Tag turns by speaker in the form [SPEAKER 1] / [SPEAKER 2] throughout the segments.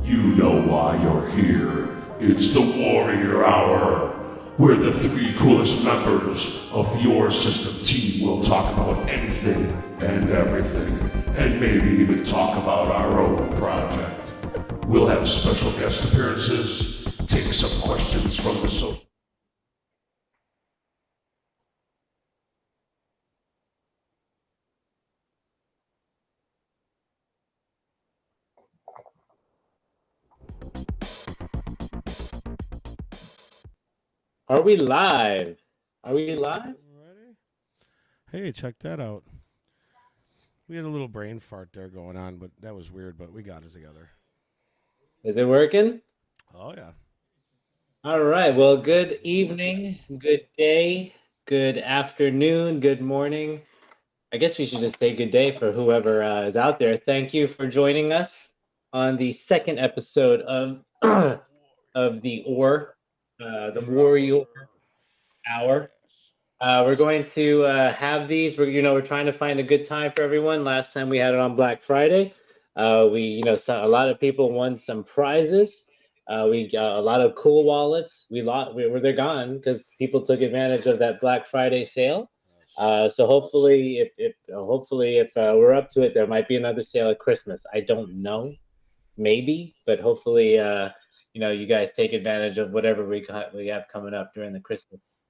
[SPEAKER 1] You know why you're here. It's the Warrior Hour, where the three coolest members of your system team will talk about anything and everything, and maybe even talk about our own project. We'll have special guest appearances, take some questions from the social.
[SPEAKER 2] Are we live? Are we live?
[SPEAKER 3] Hey, check that out. We had a little brain fart there going on, but that was weird, but we got it together.
[SPEAKER 2] Is it working?
[SPEAKER 3] Oh, yeah.
[SPEAKER 2] All right. Well, good evening, good day, good afternoon, good morning. I guess we should just say good day for whoever is out there. Thank you for joining us on the second episode of of the Warrior Hour. We're going to have these. We're trying to find a good time for everyone. Last time we had it on Black Friday. A lot of people won some prizes. We got a lot of cool wallets. They're gone because people took advantage of that Black Friday sale. So hopefully, if we're up to it, there might be another sale at Christmas. I don't know, maybe, but hopefully, you guys take advantage of whatever we have coming up during the Christmas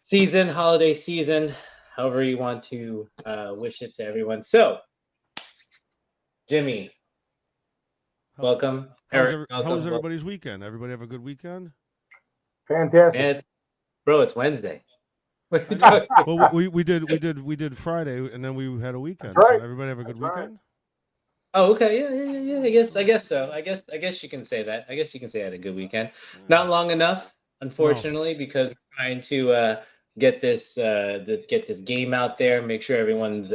[SPEAKER 2] season, holiday season, however you want to wish it to everyone. So, Jimmy, welcome. Eric,
[SPEAKER 3] How was everybody's weekend? Everybody have a good weekend?
[SPEAKER 4] Fantastic.
[SPEAKER 2] Bro, it's Wednesday.
[SPEAKER 3] Well, we did Friday, and then we had a weekend.
[SPEAKER 4] That's right.
[SPEAKER 3] So everybody have a good weekend?
[SPEAKER 2] Oh, okay. Yeah. I guess so. I guess you can say that. I guess you can say I had a good weekend. Not long enough, unfortunately, because we're trying to get this game out there, make sure everyone's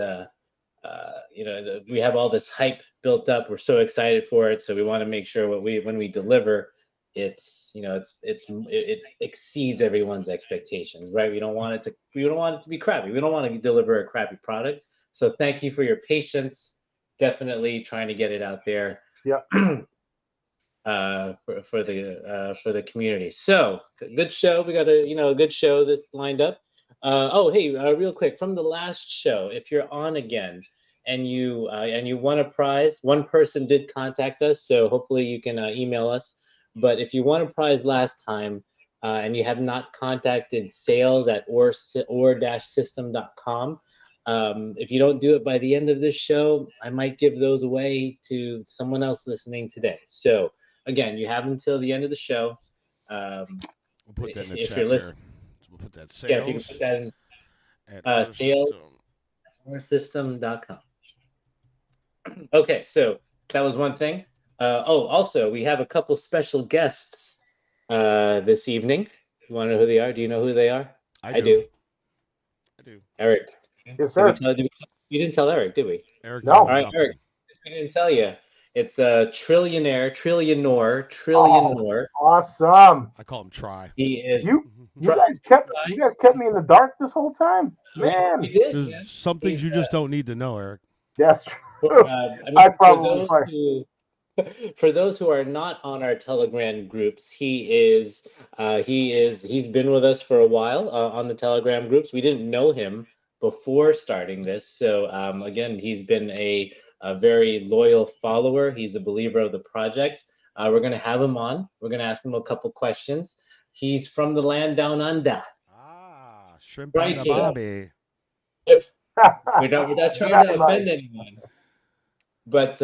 [SPEAKER 2] we have all this hype built up. We're so excited for it, so we want to make sure when we deliver, it exceeds everyone's expectations, right? We don't want it to be crappy. We don't want to deliver a crappy product. So thank you for your patience. Definitely trying to get it out there.
[SPEAKER 4] Yeah.
[SPEAKER 2] For the community. So good show. We got a good show that's lined up. Real quick, from the last show, if you're on again and you won a prize, one person did contact us, so hopefully you can email us. But if you won a prize last time and you have not contacted sales at or-system.com, if you don't do it by the end of this show, I might give those away to someone else listening today. So again, you have until the end of the show.
[SPEAKER 3] We'll put that in the
[SPEAKER 2] if
[SPEAKER 3] chat
[SPEAKER 2] you're listening,
[SPEAKER 3] here. We'll put that sales.
[SPEAKER 2] Yeah, if you can put that in
[SPEAKER 3] at
[SPEAKER 2] sales or-system.com. Okay, so that was one thing. Also, we have a couple special guests this evening. You want to know who they are? Do you know who they are?
[SPEAKER 3] I do.
[SPEAKER 2] Eric.
[SPEAKER 4] Yes, sir.
[SPEAKER 2] You didn't tell Eric, did we?
[SPEAKER 3] Eric.
[SPEAKER 4] No.
[SPEAKER 2] All right, Eric. We didn't tell you. It's Trillionor.
[SPEAKER 4] Oh, awesome.
[SPEAKER 3] I call him Try.
[SPEAKER 2] He is.
[SPEAKER 4] You guys kept me in the dark this whole time, man.
[SPEAKER 2] We did.
[SPEAKER 3] There's some things you just don't need to know, Eric.
[SPEAKER 4] That's true.
[SPEAKER 2] For those who are not on our Telegram groups, he's been with us for a while on the Telegram groups. We didn't know him before starting this, so again, he's been a very loyal follower. He's a believer of the project. We're going to have him on. We're going to ask him a couple questions. He's from the land down under.
[SPEAKER 3] Shrimp on the bobby.
[SPEAKER 2] We're not trying to offend anyone. But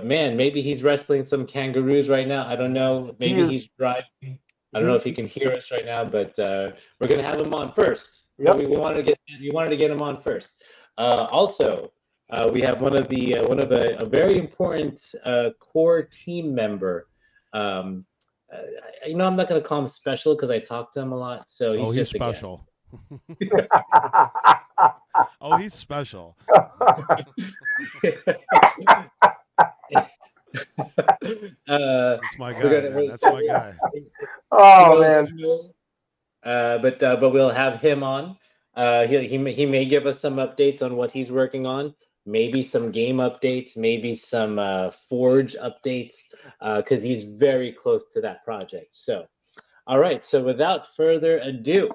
[SPEAKER 2] man, maybe he's wrestling some kangaroos right now. I don't know. Maybe he's driving. I don't know if he can hear us right now, but we're going to have him on first.
[SPEAKER 4] Yep.
[SPEAKER 2] We wanted to get him on first. Also, we have a very important core team member. I'm not going to call him special because I talk to him a lot. So he's just
[SPEAKER 3] special. Oh, he's special. That's my guy. That's my guy.
[SPEAKER 4] Oh man.
[SPEAKER 2] But we'll have him on. He may give us some updates on what he's working on. maybe some game updates, maybe some Forge updates, because he's very close to that project. So, all right. So without further ado,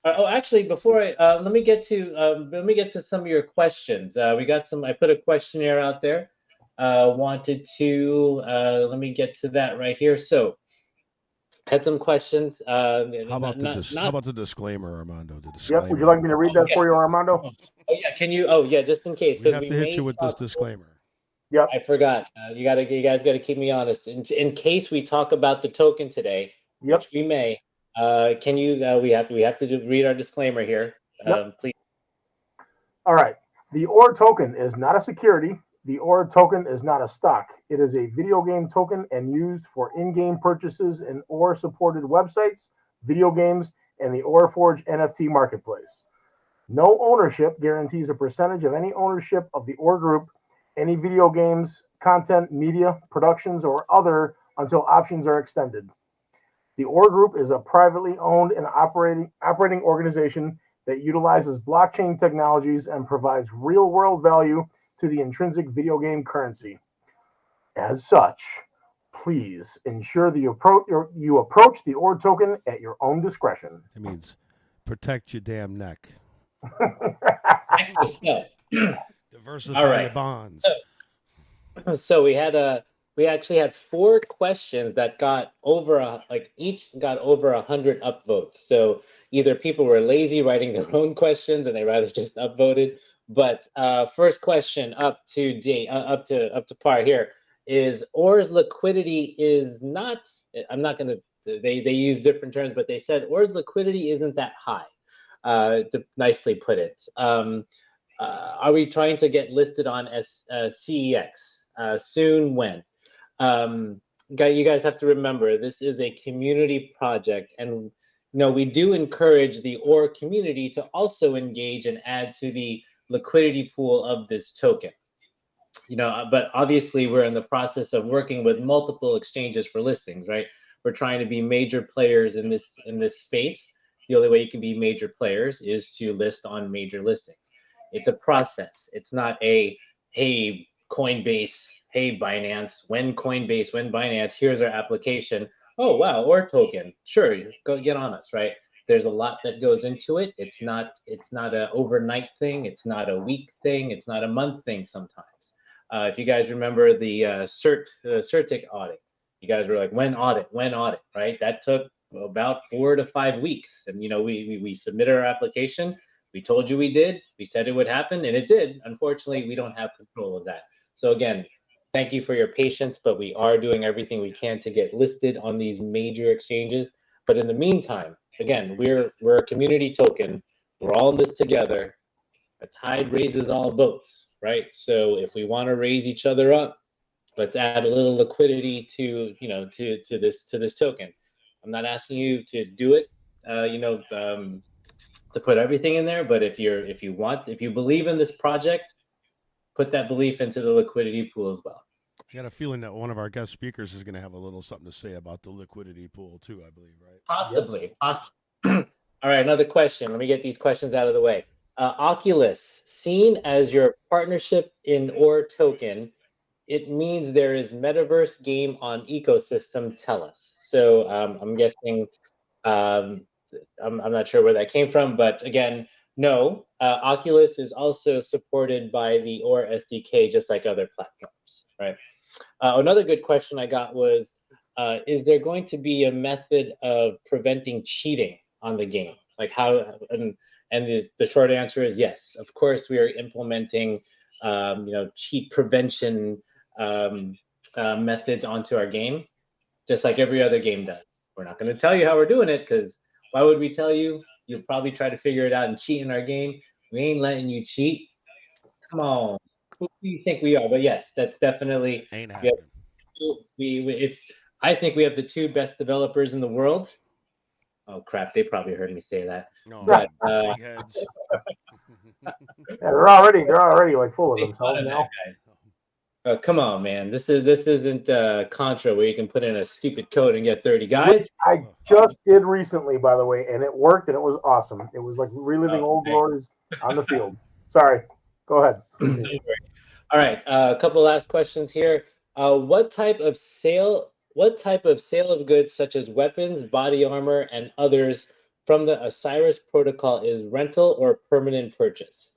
[SPEAKER 2] actually, before let me get to some of your questions. We got some. I put a questionnaire out there. Wanted to let me get to that right here. So, had some questions.
[SPEAKER 3] How about the disclaimer, Armando? The disclaimer.
[SPEAKER 4] Yep. Would you like me to read that for you, Armando?
[SPEAKER 2] Oh yeah. Can you? Oh yeah. Just in case,
[SPEAKER 3] we have to hit you with this disclaimer.
[SPEAKER 4] Yep.
[SPEAKER 2] I forgot. You guys got to keep me honest. In case we talk about the token today,
[SPEAKER 4] Yep.
[SPEAKER 2] which we may. Can you? We have to read our disclaimer here.
[SPEAKER 4] Yep.
[SPEAKER 2] Please.
[SPEAKER 4] All right. The OR token is not a security. The OR token is not a stock. It is a video game token and used for in-game purchases in OR-supported websites, video games, and the OR Forge NFT marketplace. No ownership guarantees a percentage of any ownership of the OR group, any video games, content, media, productions, or other until options are extended. The OR group is a privately owned and operating organization that utilizes blockchain technologies and provides real-world value to the intrinsic video game currency. As such, please ensure that you approach the OR token at your own discretion.
[SPEAKER 3] It means protect your damn neck. Diversify your bonds.
[SPEAKER 2] So we actually had 4 questions that got over each got over 100 upvotes. So either people were lazy writing their own questions and they rather just upvoted. But first question up to date, up to par here is OR's liquidity is not. I'm not going to. They use different terms, but they said OR's liquidity isn't that high. To nicely put it. Are we trying to get listed on CEX soon? When? You guys have to remember this is a community project, and we do encourage the OR community to also engage and add to the liquidity pool of this token. But obviously we're in the process of working with multiple exchanges for listings, right? We're trying to be major players in this space. The only way you can be major players is to list on major listings. It's a process. It's not a, hey, Coinbase, hey, Binance, when Binance, here's our application. Oh, wow, OR token. Sure, go get on us, right? There's a lot that goes into it. It's not an overnight thing. It's not a week thing. It's not a month thing sometimes. If you guys remember the CertiK audit, you guys were like, when audit, right? That took about 4 to 5 weeks. And, we submitted our application. We told you we did. We said it would happen, and it did. Unfortunately, we don't have control of that. So again, thank you for your patience, but we are doing everything we can to get listed on these major exchanges. But in the meantime, again, we're a community token. We're all in this together. A tide raises all boats, right? So if we want to raise each other up, let's add a little liquidity to this token. I'm not asking you to do it, to put everything in there. But if you believe in this project, put that belief into the liquidity pool as well.
[SPEAKER 3] I got a feeling that one of our guest speakers is going to have a little something to say about the liquidity pool too, I believe, right?
[SPEAKER 2] Possibly. All right, another question. Let me get these questions out of the way. Oculus, seen as your partnership in OR token, it means there is metaverse game on ecosystem. Tell us. So I'm guessing, I'm not sure where that came from, but again, no. Oculus is also supported by the OR SDK, just like other platforms, right? Another good question I got was, is there going to be a method of preventing cheating on the game? Like how? And the short answer is yes. Of course, we are implementing, cheat prevention methods onto our game, just like every other game does. We're not going to tell you how we're doing it, because why would we tell you? You'll probably try to figure it out and cheat in our game. We ain't letting you cheat. Come on. Who do you think we are? But yes, that's definitely
[SPEAKER 3] ain't happening.
[SPEAKER 2] I think we have the 2 best developers in the world. Oh crap! They probably heard me say that.
[SPEAKER 3] No,
[SPEAKER 2] but
[SPEAKER 3] big heads.
[SPEAKER 4] Yeah, they're already like full of themselves now.
[SPEAKER 2] Oh, come on, man! This isn't Contra where you can put in a stupid code and get 30 guys.
[SPEAKER 4] Which I just did recently, by the way, and it worked, and it was awesome. It was like reliving old glories on the field. Sorry. Go ahead. Continue.
[SPEAKER 2] All right, a couple last questions here. What type of sale of goods such as weapons, body armor, and others from the Osiris Protocol is rental or permanent purchase?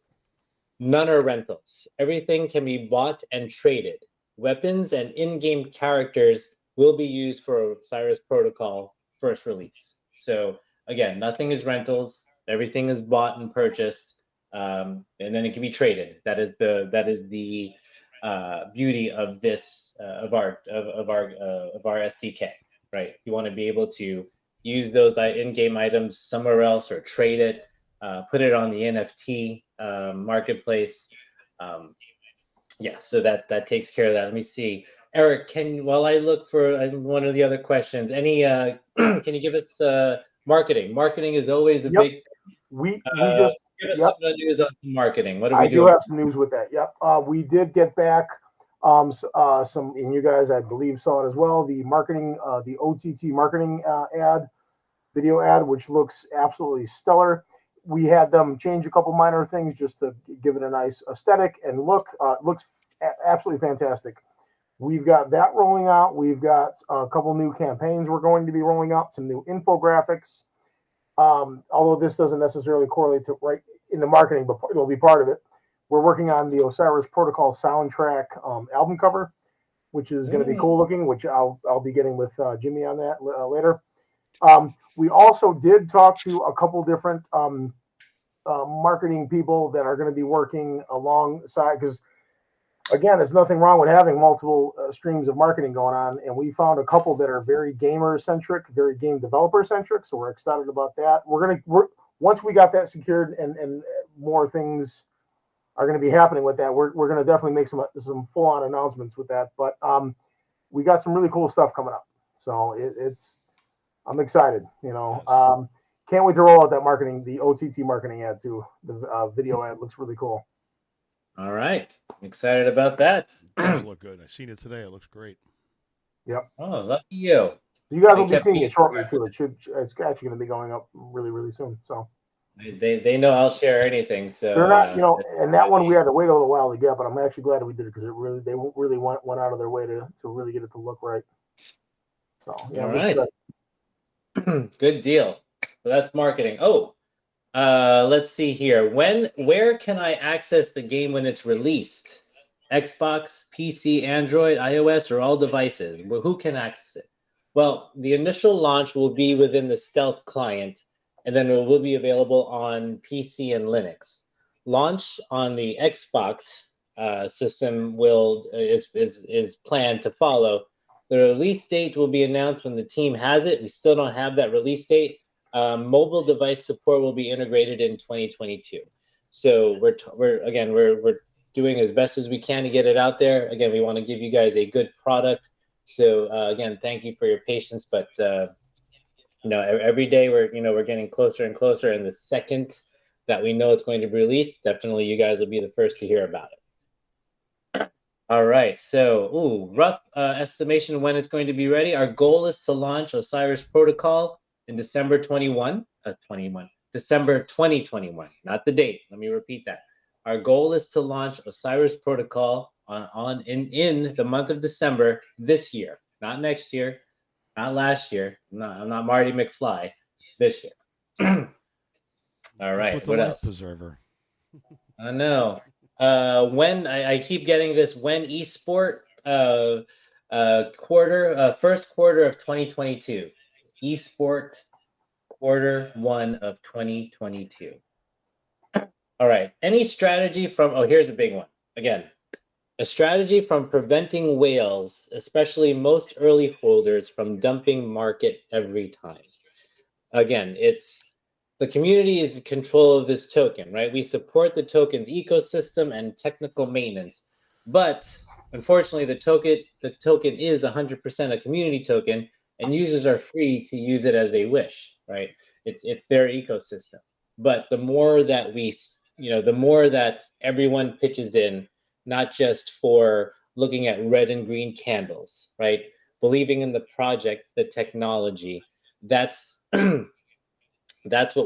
[SPEAKER 2] None are rentals. Everything can be bought and traded. Weapons and in-game characters will be used for Osiris Protocol first release. So again, nothing is rentals. Everything is bought and purchased, and then it can be traded. That is the beauty of this of our SDK, right? You want to be able to use those in-game items somewhere else or trade it, put it on the NFT marketplace. Yeah, so that takes care of that. Let me see. Eric, while I look for one of the other questions, any can you give us marketing? Marketing is always a big.
[SPEAKER 4] We just
[SPEAKER 2] give us some news on marketing. What are we
[SPEAKER 4] I
[SPEAKER 2] doing?
[SPEAKER 4] do have some news with that. Yep. We did get back some, and you guys, I believe, saw it as well. The marketing, the OTT marketing video ad, which looks absolutely stellar. We had them change a couple minor things just to give it a nice aesthetic and look. It looks absolutely fantastic. We've got that rolling out. We've got a couple new campaigns we're going to be rolling out, some new infographics. Although this doesn't necessarily correlate to right in the marketing, but it'll be part of it. We're working on the Osiris Protocol soundtrack album cover, which is going to be cool looking, which I'll be getting with Jimmy on that later. We also did talk to a couple different marketing people that are going to be working alongside, because again, there's nothing wrong with having multiple streams of marketing going on, and we found a couple that are very gamer centric, very game developer centric. So we're excited about that. Once we got that secured and more things are going to be happening with that, we're going to definitely make some full on announcements with that. But we got some really cool stuff coming up, so I'm excited. Can't wait to roll out that marketing, the OTT marketing ad too. The video ad looks really cool.
[SPEAKER 2] All right, I'm excited about that.
[SPEAKER 3] It does look good. I've seen it today. It looks great.
[SPEAKER 4] Yep.
[SPEAKER 2] Oh, lucky you.
[SPEAKER 4] You guys will be seeing it shortly too. It's actually going to be going up really, really soon. So
[SPEAKER 2] they know I'll share anything. So
[SPEAKER 4] they're not, and that one we had to wait a little while to get, but I'm actually glad we did it because they really went out of their way to really get it to look right. So yeah,
[SPEAKER 2] all right. Good deal. So that's marketing. Oh, let's see here. Where can I access the game when it's released? Xbox, PC, Android, iOS, or all devices? Well, who can access it? Well, the initial launch will be within the Stealth client, and then it will be available on PC and Linux. Launch on the Xbox system is planned to follow. The release date will be announced when the team has it. We still don't have that release date. Mobile device support will be integrated in 2022. So we're doing as best as we can to get it out there. Again, we want to give you guys a good product. So again, thank you for your patience. But every day we're getting closer and closer. And the second that we know it's going to be released, definitely you guys will be the first to hear about it. All right. So, rough estimation when it's going to be ready. Our goal is to launch Osiris Protocol in December 2021, not the date. Let me repeat that. Our goal is to launch Osiris Protocol in the month of December this year, not next year, not last year. I'm not Marty McFly. This year. All right. What else?
[SPEAKER 3] Preserver.
[SPEAKER 2] I know. When I keep getting this, when esport first quarter of 2022, esport quarter 1 of 2022. All right. Any strategy here's a big one. Again, a strategy from preventing whales, especially most early holders, from dumping market every time. Again, the community is in control of this token, right? We support the token's ecosystem and technical maintenance, but unfortunately, the token is 100% a community token, and users are free to use it as they wish, right? It's their ecosystem. But the more that the more that everyone pitches in, not just for looking at red and green candles, right? Believing in the project, the technology, that's what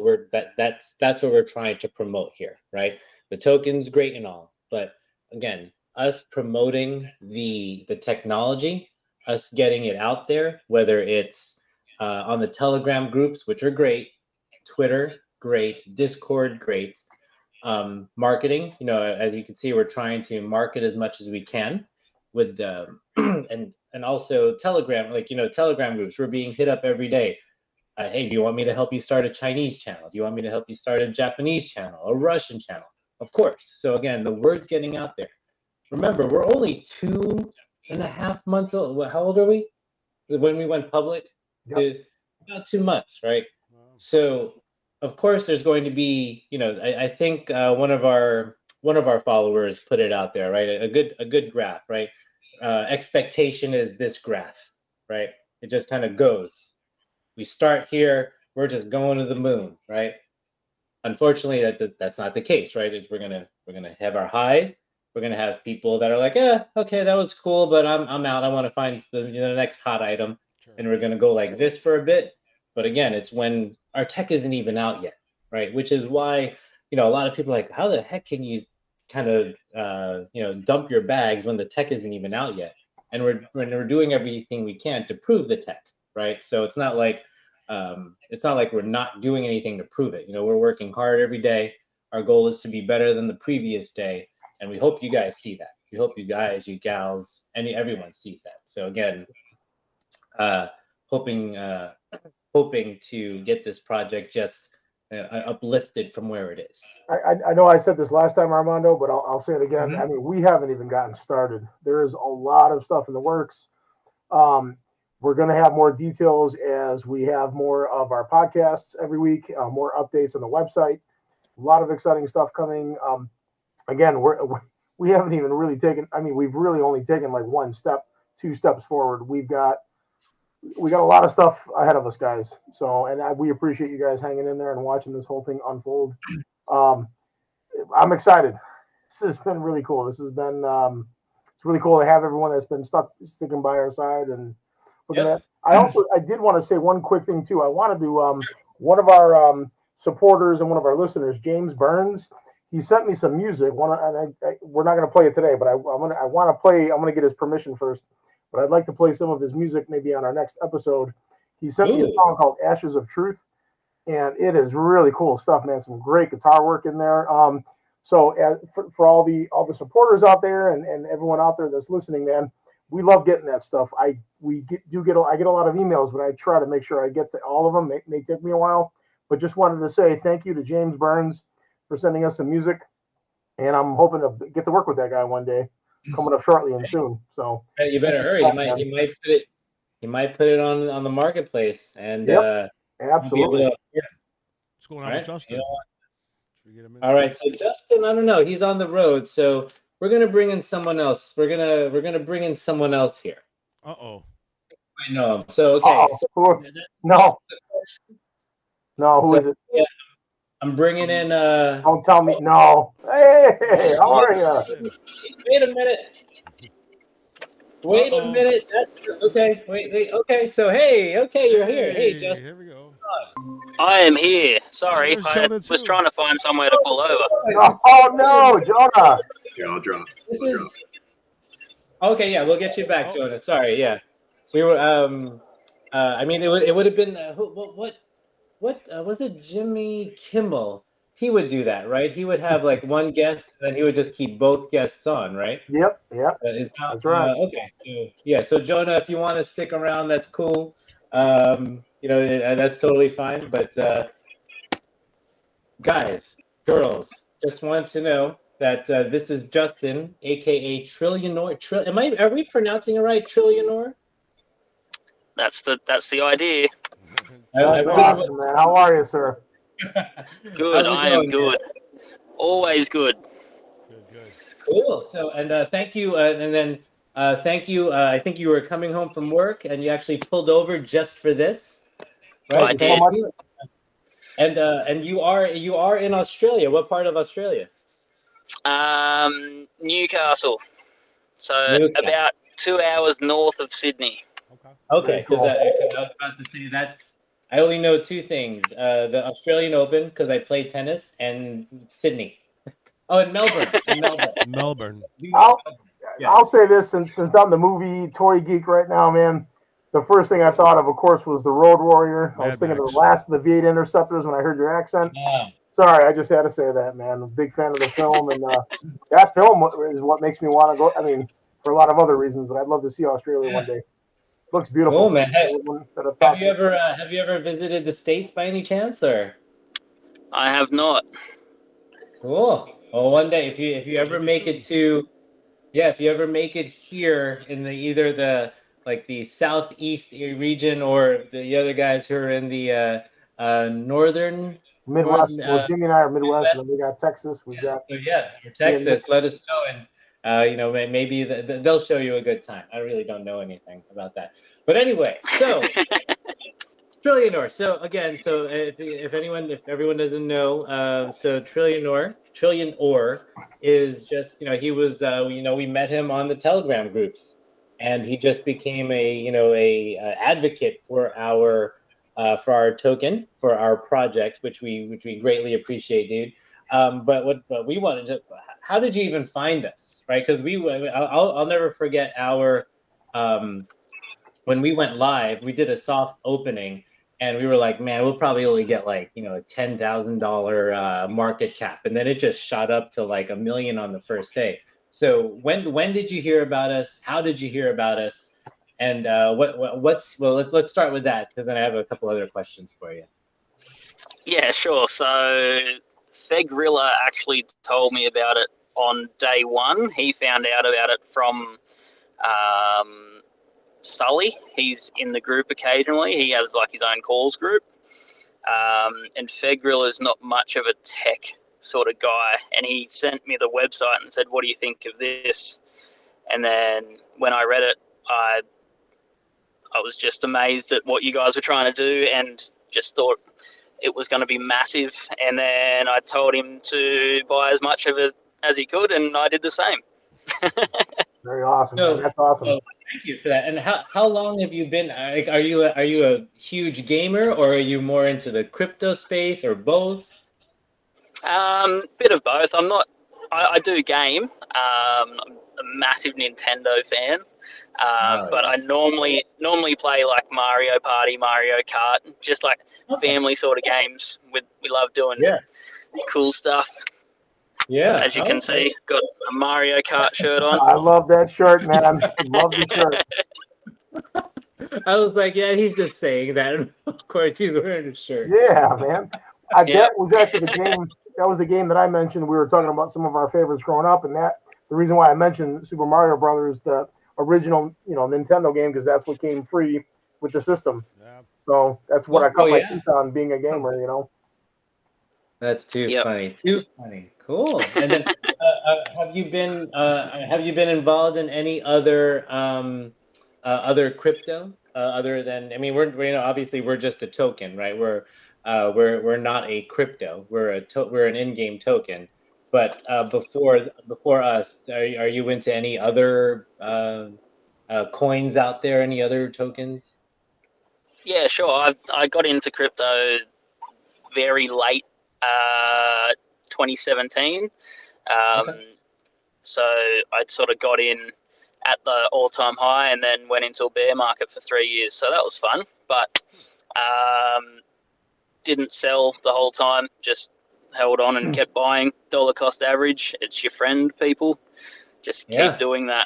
[SPEAKER 2] we're trying to promote here, right? The token's great and all, but again, us promoting the technology, us getting it out there, whether it's on the Telegram groups, which are great, Twitter, great, Discord, great. Marketing, as you can see, we're trying to market as much as we can with and also Telegram, Telegram groups. We're being hit up every day. Hey, do you want me to help you start a Chinese channel? Do you want me to help you start a Japanese channel, a Russian channel? Of course. So again, the word's getting out there. Remember, we're only 2.5 months old. How old are we when we went public?
[SPEAKER 4] Yep.
[SPEAKER 2] About 2 months, right?
[SPEAKER 3] Wow.
[SPEAKER 2] So of course there's going to be, I think one of our followers put it out there, right? A good graph, right? Expectation is this graph, right? It just kind of goes. We start here, we're just going to the moon, right? Unfortunately, that's not the case, right? We're gonna have our highs. We're gonna have people that are like, yeah, okay, that was cool, but I'm out. I want to find the next hot item,
[SPEAKER 3] Sure.
[SPEAKER 2] and we're gonna go like this for a bit. But again, it's when our tech isn't even out yet, right? Which is why a lot of people are like, how the heck can you kind of dump your bags when the tech isn't even out yet? And we're doing everything we can to prove the tech, right? So it's not like we're not doing anything to prove it. We're working hard every day. Our goal is to be better than the previous day, and we hope you guys see that. We hope you guys, you gals, everyone sees that. So again, hoping to get this project just uplifted from where it is.
[SPEAKER 4] I know I said this last time, Armando, but I'll say it again.
[SPEAKER 2] Mhm.
[SPEAKER 4] I mean, we haven't even gotten started. There is a lot of stuff in the works. We're going to have more details as we have more of our podcasts every week, more updates on the website. A lot of exciting stuff coming. Again, we haven't even really taken. I mean, we've really only taken like 2 steps forward. We got a lot of stuff ahead of us, guys. So, we appreciate you guys hanging in there and watching this whole thing unfold. I'm excited. This has been really cool. This has been it's really cool to have everyone that's been sticking by our side and looking at. I did want to say one quick thing too. I wanted to one of our supporters and one of our listeners, James Burns. He sent me some music. We're not going to play it today, but I want to play. I'm going to get his permission first. But I'd like to play some of his music maybe on our next episode. He sent me a song called Ashes of Truth, and it is really cool stuff, man. Some great guitar work in there. So for all the supporters out there and everyone out there that's listening, man, we love getting that stuff. I get a lot of emails, but I try to make sure I get to all of them. It may take me a while, but just wanted to say thank you to James Burns for sending us some music, and I'm hoping to get to work with that guy one day, coming up shortly and soon. So
[SPEAKER 2] you better hurry. He might put it on the marketplace, and
[SPEAKER 4] absolutely.
[SPEAKER 3] What's going on with Justin?
[SPEAKER 2] All right, so Justin, I don't know. He's on the road, so we're gonna bring in someone else. We're gonna bring in someone else here.
[SPEAKER 3] Uh-oh.
[SPEAKER 2] I know him. So okay.
[SPEAKER 4] No. Who is it?
[SPEAKER 2] Yeah, I'm bringing in.
[SPEAKER 4] Don't tell me. No. Hey, how are you?
[SPEAKER 2] Wait a minute. Wait a minute. Okay. Wait. Okay. So okay, you're here. Hey, Justin.
[SPEAKER 3] Here we go.
[SPEAKER 5] I am here. Sorry,
[SPEAKER 3] There's
[SPEAKER 5] I
[SPEAKER 3] Jonah,
[SPEAKER 5] was
[SPEAKER 3] too.
[SPEAKER 5] trying to find somewhere to pull over.
[SPEAKER 4] Oh no, Jonah.
[SPEAKER 6] Yeah, I'll drop.
[SPEAKER 2] Okay, yeah, we'll get you back, Jonah. Sorry, yeah. We were I mean it would have been what was it, Jimmy Kimmel? He would do that, right? He would have like one guest, and then he would just keep both guests on, right?
[SPEAKER 4] Yep.
[SPEAKER 2] That's
[SPEAKER 4] right.
[SPEAKER 2] Okay. So Jonah, if you want to stick around, that's cool. That's totally fine. But guys, girls, just want to know that this is Justin, aka Trillionor. Are we pronouncing it right, Trillionor?
[SPEAKER 5] That's the idea.
[SPEAKER 4] That's awesome, man. How are you, sir?
[SPEAKER 5] Good. I am good. Always good.
[SPEAKER 3] Good.
[SPEAKER 2] Cool. So, and thank you, and then thank you. I think you were coming home from work, and you actually pulled over just for this, right?
[SPEAKER 5] I did.
[SPEAKER 2] And you are in Australia. What part of Australia?
[SPEAKER 5] Newcastle. So
[SPEAKER 2] Newcastle.
[SPEAKER 5] about 2 hours north of Sydney.
[SPEAKER 2] Okay, because
[SPEAKER 4] Cool.
[SPEAKER 2] I was about to say I only know 2 things: the Australian Open, because I play tennis, and Sydney. Oh, in Melbourne. In Melbourne.
[SPEAKER 3] Melbourne.
[SPEAKER 4] I'll
[SPEAKER 2] Yeah.
[SPEAKER 4] I'll say this since I'm the movie toy geek right now, man. The first thing I thought of course, was the Road Warrior. I was
[SPEAKER 3] Mad
[SPEAKER 4] thinking of
[SPEAKER 3] Max.
[SPEAKER 4] the last of the V8 Interceptors when I heard your accent.
[SPEAKER 2] Yeah.
[SPEAKER 4] Sorry, I just had to say that, man. I'm a big fan of the film, and that film is what makes me want to go. I mean, for a lot of other reasons, but I'd love to see Australia one day. Looks beautiful.
[SPEAKER 2] Cool, man. Hey,
[SPEAKER 4] That I've
[SPEAKER 2] have
[SPEAKER 4] talked
[SPEAKER 2] you ever visited the States by any chance, or?
[SPEAKER 5] I have not.
[SPEAKER 2] Cool. Well, one day if you ever
[SPEAKER 3] Maybe
[SPEAKER 2] make
[SPEAKER 3] soon.
[SPEAKER 2] it to, yeah, if you ever make it here in the either the southeast region or the other guys who are in the northern
[SPEAKER 4] Midwest. Well, Jimmy and I are Midwest, and
[SPEAKER 2] Midwest.
[SPEAKER 4] then we got Texas. We've got
[SPEAKER 2] So yeah, for
[SPEAKER 4] me and Nick.
[SPEAKER 2] Texas, let us know, and maybe they'll show you a good time. I really don't know anything about that, but anyway, so Trillionor. So again, so if everyone doesn't know, so Trillionor is just he was we met him on the Telegram groups, and he just became a advocate for our token, for our project, which we greatly appreciate, dude. But what we wanted to, how did you even find us, right? Because I'll never forget our when we went live, we did a soft opening, and we were like, man, we'll probably only get like a $10,000 market cap, and then it just shot up to like $1 million on the first day. So when did you hear about us? How did you hear about us? And let's start with that, because then I have a couple other questions for you.
[SPEAKER 5] Yeah, sure. So Fegrilla actually told me about it on day one. He found out about it from Sully. He's in the group occasionally. He has like his own calls group. And Fegrilla is not much of a tech sort of guy. And he sent me the website and said, what do you think of this? And then when I read it, I was just amazed at what you guys were trying to do, and just thought it was going to be massive. And then I told him to buy as much of it as he could, and I did the same.
[SPEAKER 4] Very awesome.
[SPEAKER 2] So,
[SPEAKER 4] man. That's awesome.
[SPEAKER 2] thank you for that. And how long have you been? Like, are you a huge gamer, or are you more into the crypto space, or both?
[SPEAKER 5] Bit of both. I'm not. I do game. I'm a massive Nintendo fan. But I normally play like Mario Party, Mario Kart, just like family sort of games. We love doing cool stuff.
[SPEAKER 2] Yeah.
[SPEAKER 5] As you can see, got a Mario Kart shirt on.
[SPEAKER 4] I love that shirt, man. Love the shirt.
[SPEAKER 2] I was like, yeah, he's just saying that. Of course, he's wearing a shirt.
[SPEAKER 4] Yeah, man. That was actually the game. That was the game that I mentioned. We were talking about some of our favorites growing up, and the reason why I mentioned Super Mario Brothers, the original, Nintendo game, because that's what came free with the system. Yeah. So that's what I cut my teeth on, being a gamer.
[SPEAKER 2] That's too funny. Too funny. Cool. And then, have you been involved in any other crypto other than? I mean, we're obviously we're just a token, right? We're not a crypto. We're an in-game token. But before us, are you into any other coins out there? Any other tokens?
[SPEAKER 5] Yeah, sure. I got into crypto very late, 2017. So I'd sort of got in at the all-time high, and then went into a bear market for 3 years. So that was fun, but didn't sell the whole time. Just held on and kept buying. Dollar cost average. It's your friend, people. Just keep doing that.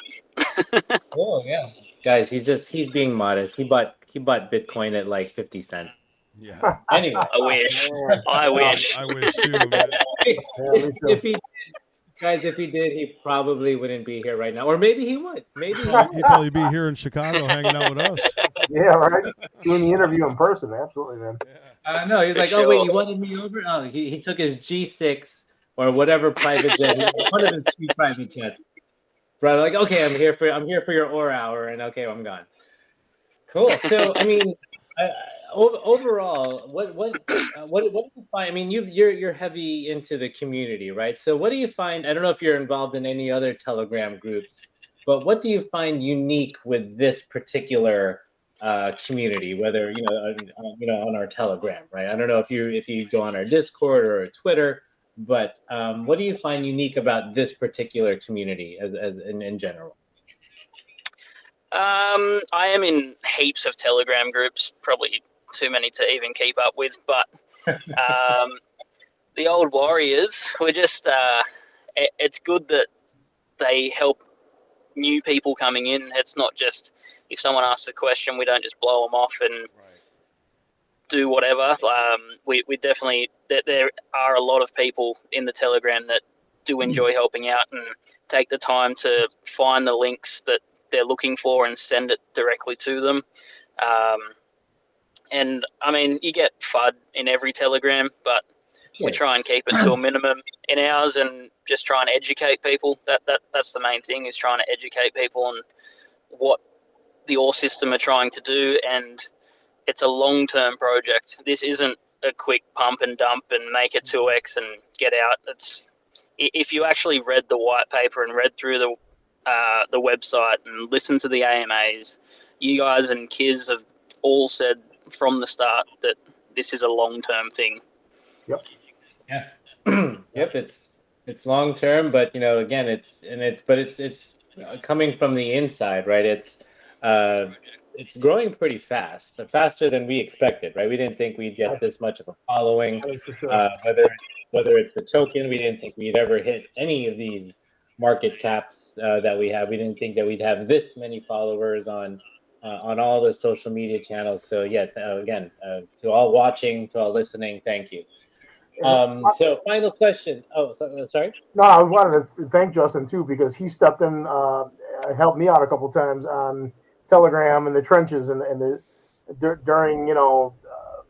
[SPEAKER 2] Oh yeah, guys, he's being modest. He bought Bitcoin at like 50 cents.
[SPEAKER 3] Yeah.
[SPEAKER 2] Anyway,
[SPEAKER 5] I wish. I wish.
[SPEAKER 3] I wish too, man.
[SPEAKER 2] If he did, he probably wouldn't be here right now. Or maybe he would. Maybe
[SPEAKER 3] He'd probably be here in Chicago hanging out with us.
[SPEAKER 4] Yeah, right. Doing the interview in person, absolutely, man.
[SPEAKER 2] No, he's like,
[SPEAKER 5] sure.
[SPEAKER 2] oh wait, you wanted me over? Oh, he took his G6 or whatever private jet, one of his 2 private jets. Right, like, okay, I'm here for your OR hour, and okay, I'm gone. Cool. So, I mean, overall, what do you find? I mean, you're heavy into the community, right? So, what do you find? I don't know if you're involved in any other Telegram groups, but what do you find unique with this particular community? Whether on our Telegram, right? I don't know if you go on our Discord or Twitter, But what do you find unique about this particular community as in general?
[SPEAKER 5] I am in heaps of Telegram groups, probably too many to even keep up with. But the old warriors, we're just. It's good that they help new people coming in. It's not just if someone asks a question, we don't just blow them off and do whatever. We definitely there are a lot of people in the Telegram that do enjoy helping out and take the time to find the links that they're looking for and send it directly to them. And I mean, you get FUD in every Telegram, but we try and keep it to a minimum in ours and just try and educate people. That's the main thing, is trying to educate people on what the OR system are trying to do, and it's a long-term project. This isn't a quick pump and dump and make a 2x and get out. It's if you actually read the white paper and read through the website and listened to the AMAs, you guys and Kiz have all said from the start that this is a long-term thing.
[SPEAKER 4] Yep.
[SPEAKER 2] Yeah. Yep. It's long-term, but again, it's coming from the inside, right? It's growing pretty fast, faster than we expected, right? We didn't think we'd get this much of a following.
[SPEAKER 4] For sure.
[SPEAKER 2] Whether it's the token, we didn't think we'd ever hit any of these market caps that we have. We didn't think that we'd have this many followers on all the social media channels. So yeah, again, to all watching, to all listening, thank you. So final question. Oh, sorry.
[SPEAKER 4] No, I wanted to thank Justin too, because he stepped in, helped me out a couple times on Telegram and the trenches and during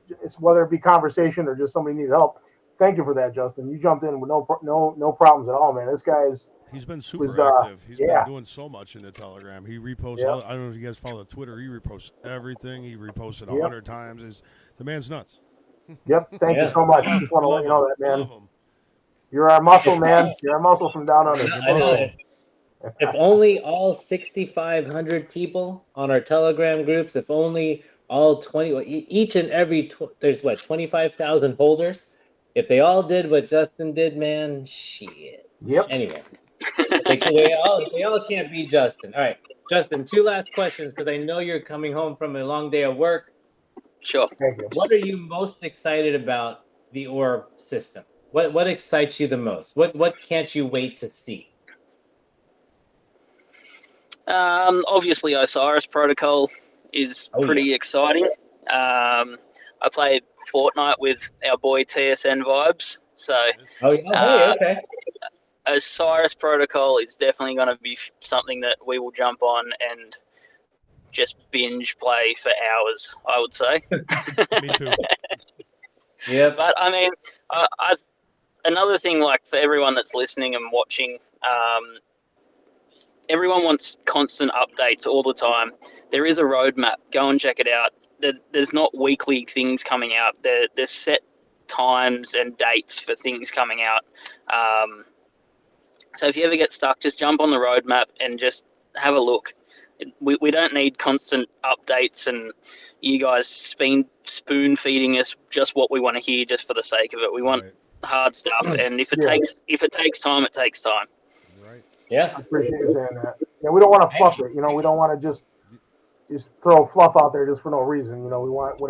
[SPEAKER 4] it's whether it be conversation or just somebody needed help. Thank you for that, Justin. You jumped in with no problems at all, man. This guy's
[SPEAKER 3] been super active. He's been doing so much in the Telegram. He reposts.
[SPEAKER 4] Yep.
[SPEAKER 3] I don't know if you guys follow Twitter. He reposts everything. He reposted 100 times. The man's nuts.
[SPEAKER 4] Yep. Thank you so much. I just want to let you know that, man. You're our muscle, man. You're our muscle from down under.
[SPEAKER 2] If only all 6,500 people on our Telegram groups, if only all 20, each and every, there's 25,000 holders. If they all did what Justin did, man, shit.
[SPEAKER 4] Yep.
[SPEAKER 2] Anyway, they all can't be Justin. All right, Justin, 2 last questions, because I know you're coming home from a long day of work.
[SPEAKER 5] Sure.
[SPEAKER 4] Thank you.
[SPEAKER 2] What are you most excited about the OR system? What excites you the most? What can't you wait to see?
[SPEAKER 5] Obviously, Osiris Protocol is pretty exciting. I played Fortnite with our boy TSN Vibes, so
[SPEAKER 2] okay.
[SPEAKER 5] Osiris Protocol is definitely going to be something that we will jump on and just binge play for hours, I would say.
[SPEAKER 3] Me too.
[SPEAKER 2] Yeah,
[SPEAKER 5] but I mean, another thing, like for everyone that's listening and watching, everyone wants constant updates all the time. There is a roadmap. Go and check it out. There's not weekly things coming out. There's set times and dates for things coming out. So if you ever get stuck, just jump on the roadmap and just have a look. We don't need constant updates and you guys spoon feeding us just what we want to hear just for the sake of it. We want hard stuff, and if it takes time, it takes time.
[SPEAKER 3] Right.
[SPEAKER 2] Yeah.
[SPEAKER 4] I appreciate you saying that. Yeah, we don't want to fluff it. We don't want to just throw fluff out there just for no reason. We want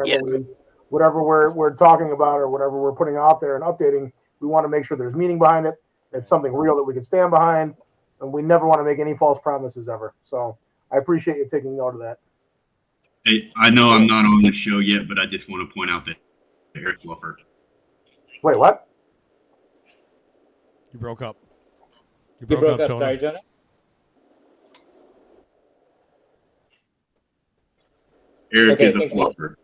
[SPEAKER 4] whatever we're talking about or whatever we're putting out there and updating. We want to make sure there's meaning behind it. It's something real that we can stand behind, and we never want to make any false promises ever. So I appreciate you taking note of that.
[SPEAKER 6] Hey, I know I'm not on the show yet, but I just want to point out that Eric Fluffer.
[SPEAKER 4] Wait, what?
[SPEAKER 3] You broke up.
[SPEAKER 2] You broke up.
[SPEAKER 3] Jonah.
[SPEAKER 2] Sorry, Jonah.
[SPEAKER 6] Eric is a fluffer.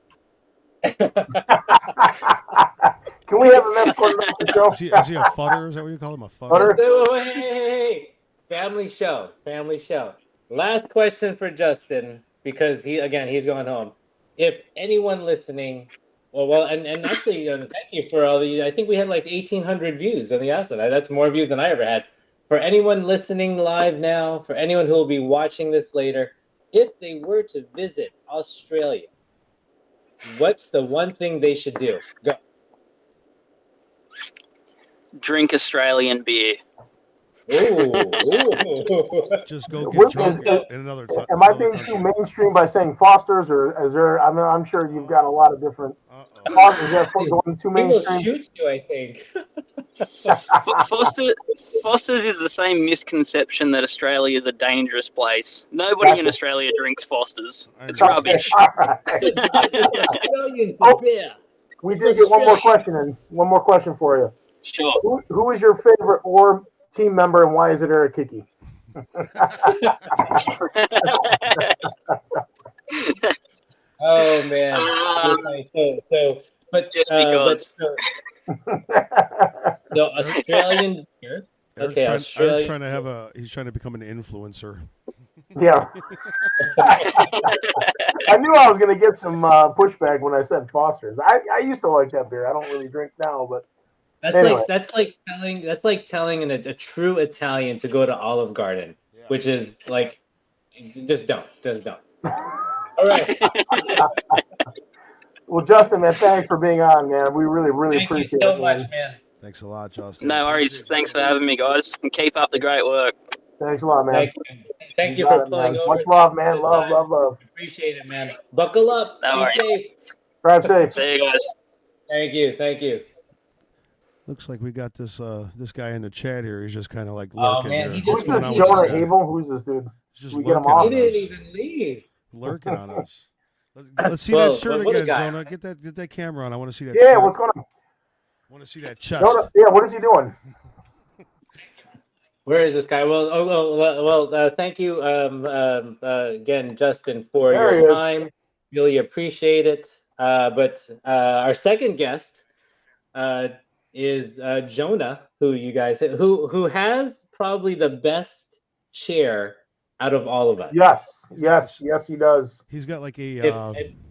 [SPEAKER 4] Can we have him escorted off the show?
[SPEAKER 3] Is he a fudder? Is that what you call him? A fudder?
[SPEAKER 2] Hey. Family show. Last question for Justin, because he's going home. If anyone listening, and actually, thank you for all the. I think we had like 1,800 views on the asset. That's more views than I ever had. For anyone listening live now, for anyone who will be watching this later, if they were to visit Australia, what's the one thing they should do? Go.
[SPEAKER 5] drink Australian beer.
[SPEAKER 2] Ooh.
[SPEAKER 3] Just go
[SPEAKER 4] What
[SPEAKER 3] get drunk
[SPEAKER 4] is-
[SPEAKER 3] in another time.
[SPEAKER 4] Am I being too mainstream by saying Foster's, or is there? I'm sure you've got a lot of different. Is that going too
[SPEAKER 2] He will
[SPEAKER 4] mainstream?
[SPEAKER 2] shoot you, I think.
[SPEAKER 5] Foster's is the same misconception that Australia is a dangerous place. Nobody in Australia drinks Foster's. It's
[SPEAKER 3] Okay.
[SPEAKER 5] rubbish.
[SPEAKER 4] All right.
[SPEAKER 2] Australian
[SPEAKER 4] Oh.
[SPEAKER 2] beer.
[SPEAKER 4] We did get one more question in. One more question for you.
[SPEAKER 5] Sure.
[SPEAKER 4] Who is your favorite OR team member, and why is it Eric Hickey?
[SPEAKER 2] Oh man. But
[SPEAKER 5] just because.
[SPEAKER 2] So Australian beer. Okay,
[SPEAKER 3] Eric's
[SPEAKER 2] Australian.
[SPEAKER 3] trying to have he's trying to become an influencer.
[SPEAKER 4] Yeah. I knew I was going to get some pushback when I said Foster's. I used to like that beer. I don't really drink now, but
[SPEAKER 2] That's
[SPEAKER 4] anyway.
[SPEAKER 2] like telling a true Italian to go to Olive Garden, which is like, just don't. All right.
[SPEAKER 4] Well, Justin, man, thanks for being on, man. We really
[SPEAKER 2] Thank
[SPEAKER 4] appreciate
[SPEAKER 2] you so
[SPEAKER 4] it,
[SPEAKER 2] much,
[SPEAKER 4] man.
[SPEAKER 2] man.
[SPEAKER 3] Thanks a lot, Justin.
[SPEAKER 5] No worries. Thanks for having me, guys. And keep up the great work.
[SPEAKER 4] Thanks a lot, man.
[SPEAKER 2] Thank you
[SPEAKER 4] got
[SPEAKER 2] for
[SPEAKER 4] it,
[SPEAKER 2] pulling
[SPEAKER 4] man.
[SPEAKER 2] over.
[SPEAKER 4] Much love, man. Love.
[SPEAKER 2] Appreciate it, man. Buckle up.
[SPEAKER 5] No
[SPEAKER 2] Be
[SPEAKER 5] worries.
[SPEAKER 2] safe.
[SPEAKER 4] Drive safe.
[SPEAKER 5] See you guys.
[SPEAKER 2] Thank you.
[SPEAKER 3] Looks like we got this guy in the chat here. He's just kind of like
[SPEAKER 2] Oh,
[SPEAKER 3] lurking
[SPEAKER 2] man,
[SPEAKER 3] here.
[SPEAKER 2] he
[SPEAKER 4] Who's
[SPEAKER 2] just-
[SPEAKER 3] What's going
[SPEAKER 4] this
[SPEAKER 3] on with
[SPEAKER 4] Jonah
[SPEAKER 3] this guy?
[SPEAKER 4] Abel? Who's this dude?
[SPEAKER 3] He's just
[SPEAKER 4] We get him
[SPEAKER 3] lurking
[SPEAKER 4] off?
[SPEAKER 3] on
[SPEAKER 2] He
[SPEAKER 3] us.
[SPEAKER 2] didn't even leave.
[SPEAKER 3] Lurking on us. Let's see
[SPEAKER 2] Well,
[SPEAKER 3] that shirt
[SPEAKER 2] what a
[SPEAKER 3] again,
[SPEAKER 2] guy.
[SPEAKER 3] Jonah. Get that camera on. I want to see that
[SPEAKER 4] Yeah,
[SPEAKER 3] shirt.
[SPEAKER 4] what's going on?
[SPEAKER 3] I want to see that chest.
[SPEAKER 4] Jonah, yeah, what is he doing?
[SPEAKER 2] Where is this guy? Well, thank you again, Justin, for
[SPEAKER 4] There he
[SPEAKER 2] your
[SPEAKER 4] is.
[SPEAKER 2] time. Really appreciate it. But our second guest is Jonah, who has probably the best chair out of all of us.
[SPEAKER 4] Yes, he does.
[SPEAKER 3] He's got like a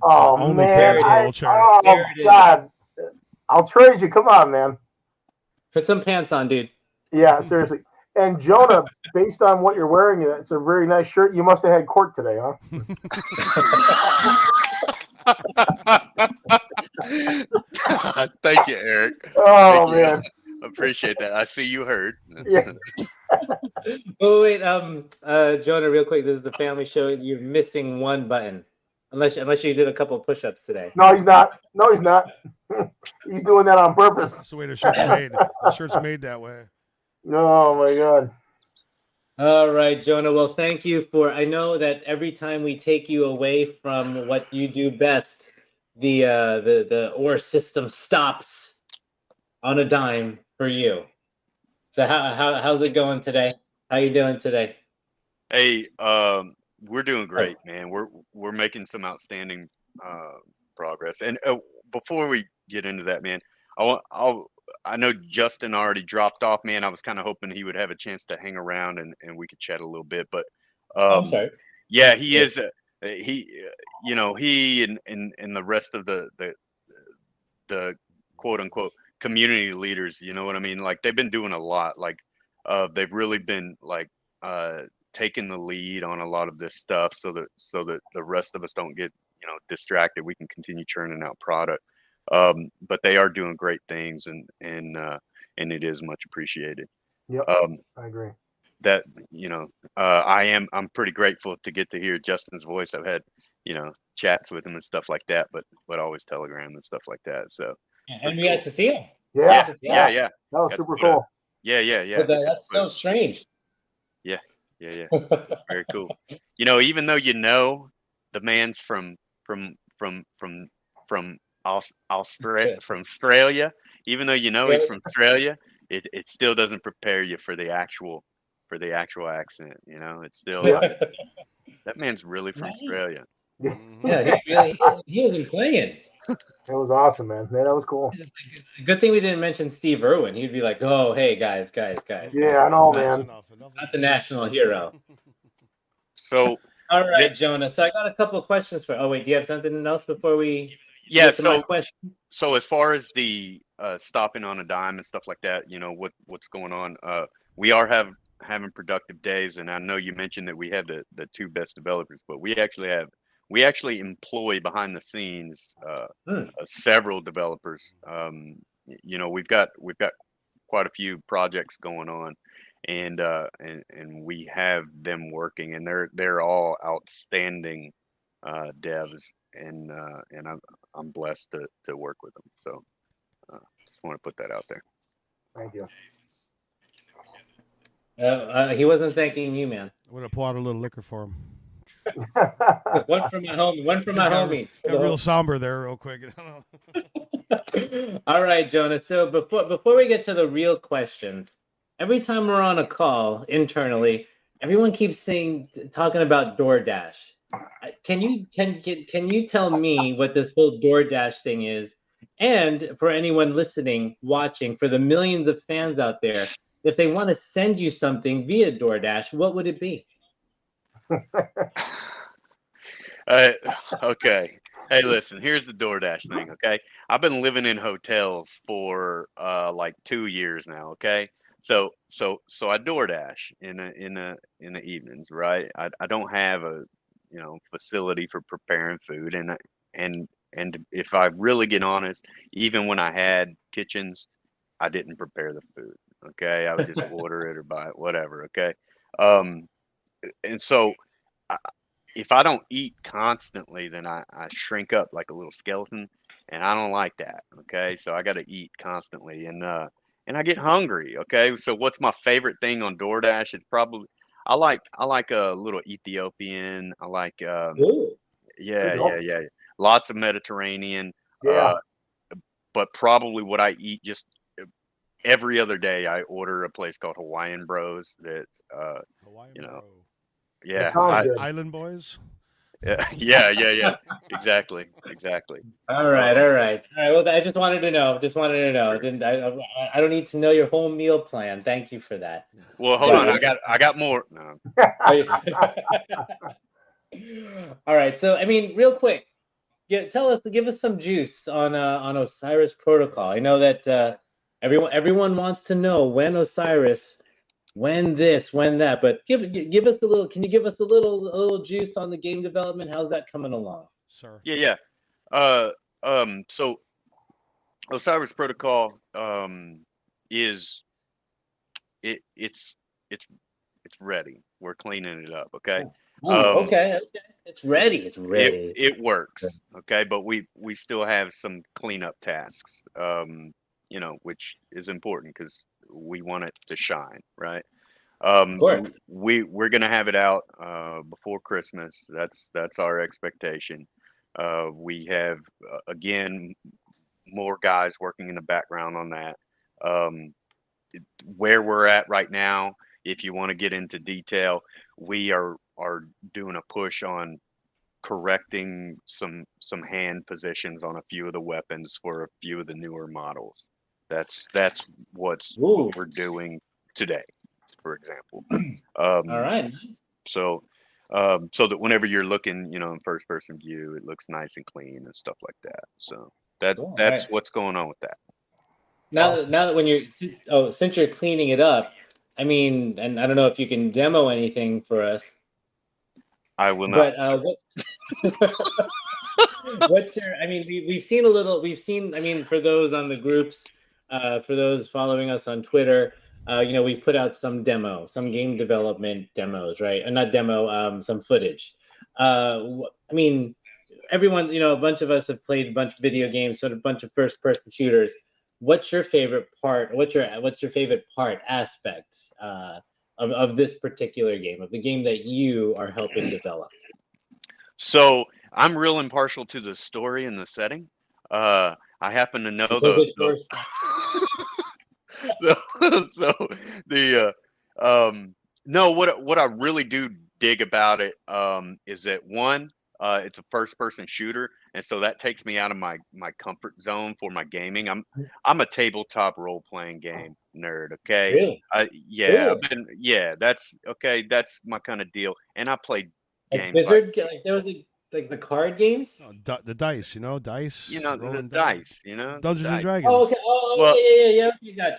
[SPEAKER 4] Oh,
[SPEAKER 3] OnlyFans
[SPEAKER 4] man.
[SPEAKER 3] girl chair.
[SPEAKER 4] Oh,
[SPEAKER 2] There it is.
[SPEAKER 4] God. I'll trade you. Come on, man.
[SPEAKER 2] Put some pants on, dude.
[SPEAKER 4] Yeah, seriously. And Jonah, based on what you're wearing, it's a very nice shirt. You must have had court today, huh?
[SPEAKER 7] Thank you, Eric.
[SPEAKER 4] Oh,
[SPEAKER 7] Thank you.
[SPEAKER 4] man.
[SPEAKER 7] Appreciate that. I see you heard.
[SPEAKER 4] Yeah.
[SPEAKER 2] Oh wait, Jonah, real quick. This is the family show. You're missing one button, unless you did a couple of push-ups today.
[SPEAKER 4] No, he's not. He's doing that on purpose.
[SPEAKER 3] That's the way the shirt's made. The shirt's made that way.
[SPEAKER 4] Oh, my God.
[SPEAKER 2] All right, Jonah. Well, thank you for. I know that every time we take you away from what you do best, the OR system stops on a dime for you. So how's it going today? How you doing today?
[SPEAKER 7] Hey, we're doing great, man. We're making some outstanding progress. And before we get into that, man, I know Justin already dropped off, man. I was kind of hoping he would have a chance to hang around and we could chat a little bit. But
[SPEAKER 2] I'm sorry.
[SPEAKER 7] yeah, he is. He and the rest of the quote unquote community leaders, you know what I mean? Like they've been doing a lot. Like they've really been like taking the lead on a lot of this stuff, so that the rest of us don't get distracted. We can continue churning out product. But they are doing great things, and it is much appreciated.
[SPEAKER 4] Yep, I agree.
[SPEAKER 7] That I'm pretty grateful to get to hear Justin's voice. I've had chats with him and stuff like that, but always Telegram and stuff like that. So
[SPEAKER 2] And we got to see him.
[SPEAKER 7] yeah.
[SPEAKER 4] That was
[SPEAKER 7] Got
[SPEAKER 4] super
[SPEAKER 7] to put
[SPEAKER 4] cool.
[SPEAKER 7] Yeah.
[SPEAKER 2] But that's so strange.
[SPEAKER 7] Yeah. Very cool. Even though the man's from Australia, even though he's from Australia, it still doesn't prepare you for the actual accent. It's still like, that man's really from Australia.
[SPEAKER 2] Yeah, he wasn't playing.
[SPEAKER 4] It was awesome, man. Yeah, that was cool.
[SPEAKER 2] Good thing we didn't mention Steve Irwin. He'd be like, "Oh, hey guys."
[SPEAKER 4] Yeah, I know, man.
[SPEAKER 3] Enough
[SPEAKER 2] Not the national hero.
[SPEAKER 7] So
[SPEAKER 2] All right, Jonah. So I got a couple of questions for. Oh wait, do you have something else before we?
[SPEAKER 7] yeah,
[SPEAKER 2] get to my question?
[SPEAKER 7] so as far as the stopping on a dime and stuff like that, what's going on? We are having productive days, and I know you mentioned that we have the two best developers, but we actually employ behind the scenes several developers. We've got quite a few projects going on, and we have them working, and they're all outstanding devs, and I'm blessed to work with them. So just want to put that out there.
[SPEAKER 4] Thank you.
[SPEAKER 2] He wasn't thanking you, man.
[SPEAKER 3] I'm gonna pour out a little liquor for him.
[SPEAKER 2] One for my homie. One for
[SPEAKER 3] Just
[SPEAKER 2] my
[SPEAKER 3] got
[SPEAKER 2] homies.
[SPEAKER 3] Got real somber there, real quick.
[SPEAKER 2] All right, Jonah. So before we get to the real questions, every time we're on a call internally, everyone keeps talking about DoorDash. Can you tell me what this whole DoorDash thing is? And for anyone listening, watching, for the millions of fans out there, if they want to send you something via DoorDash, what would it be?
[SPEAKER 7] Okay. Hey, listen, here's the DoorDash thing, okay? I've been living in hotels for like 2 years now, okay? So I DoorDash in the evenings, right? I don't have a facility for preparing food, and if I really get honest, even when I had kitchens, I didn't prepare the food, okay? I would just order it or buy it, whatever, okay? And so if I don't eat constantly, then I shrink up like a little skeleton, and I don't like that. Okay, so I got to eat constantly, and I get hungry. Okay, so what's my favorite thing on DoorDash? It's probably I like a little Ethiopian. I like yeah, lots of Mediterranean.
[SPEAKER 4] Yeah.
[SPEAKER 7] But probably what I eat just every other day, I order a place called Hawaiian Bros. That
[SPEAKER 3] Hawaiian
[SPEAKER 7] you know.
[SPEAKER 3] bro.
[SPEAKER 7] Yeah,
[SPEAKER 4] sounds good.
[SPEAKER 3] Island boys.
[SPEAKER 7] yeah. Exactly.
[SPEAKER 2] All right. Well, I just wanted to know.
[SPEAKER 7] Sure.
[SPEAKER 2] I don't need to know your whole meal plan. Thank you for that.
[SPEAKER 7] Well, hold on. I got more. No.
[SPEAKER 2] All right. So, I mean, real quick, give us some juice on Osiris Protocol. I know that everyone wants to know when Osiris, when this, when that, but give us a little. Can you give us a little juice on the game development? How's that coming along?
[SPEAKER 3] Sir.
[SPEAKER 7] Yeah. So Osiris Protocol is it's ready. We're cleaning it up. Okay.
[SPEAKER 2] Okay. It's ready.
[SPEAKER 7] It works. Okay, but we still have some cleanup tasks. Which is important because we want it to shine, right?
[SPEAKER 2] Of course.
[SPEAKER 7] We're gonna have it out before Christmas. That's our expectation. We have again more guys working in the background on that. Where we're at right now, if you want to get into detail, we are doing a push on correcting some hand positions on a few of the weapons for a few of the newer models. That's what we're doing today, for example.
[SPEAKER 2] All right.
[SPEAKER 7] So that whenever you're looking, in first person view, it looks nice and clean and stuff like that. So that's
[SPEAKER 2] right.
[SPEAKER 7] what's going on with that.
[SPEAKER 2] Now that since you're cleaning it up, I mean, and I don't know if you can demo anything for us.
[SPEAKER 7] I will not.
[SPEAKER 2] But what's your? I mean, we've seen a little. I mean, for those on the groups, for those following us on Twitter, we've put out some game development demos, right? And not demo, some footage. I mean, everyone, a bunch of us have played a bunch of video games, sort of a bunch of first-person shooters. What's your favorite part? What's your favorite aspect of this particular game, of the game that you are helping develop?
[SPEAKER 7] So I'm real impartial to the story and the setting. I happen to know what I really do dig about it is that one, it's a first person shooter, and so that takes me out of my comfort zone for my gaming. I'm a tabletop role playing game nerd. Okay.
[SPEAKER 2] Really?
[SPEAKER 7] Really? That's okay. That's my kind of deal. And I played games
[SPEAKER 2] Wizard, there was like the card games.
[SPEAKER 3] The dice, dice.
[SPEAKER 7] The dice,
[SPEAKER 3] Dungeons and Dragons.
[SPEAKER 2] Oh, okay.
[SPEAKER 7] Well,
[SPEAKER 2] yeah.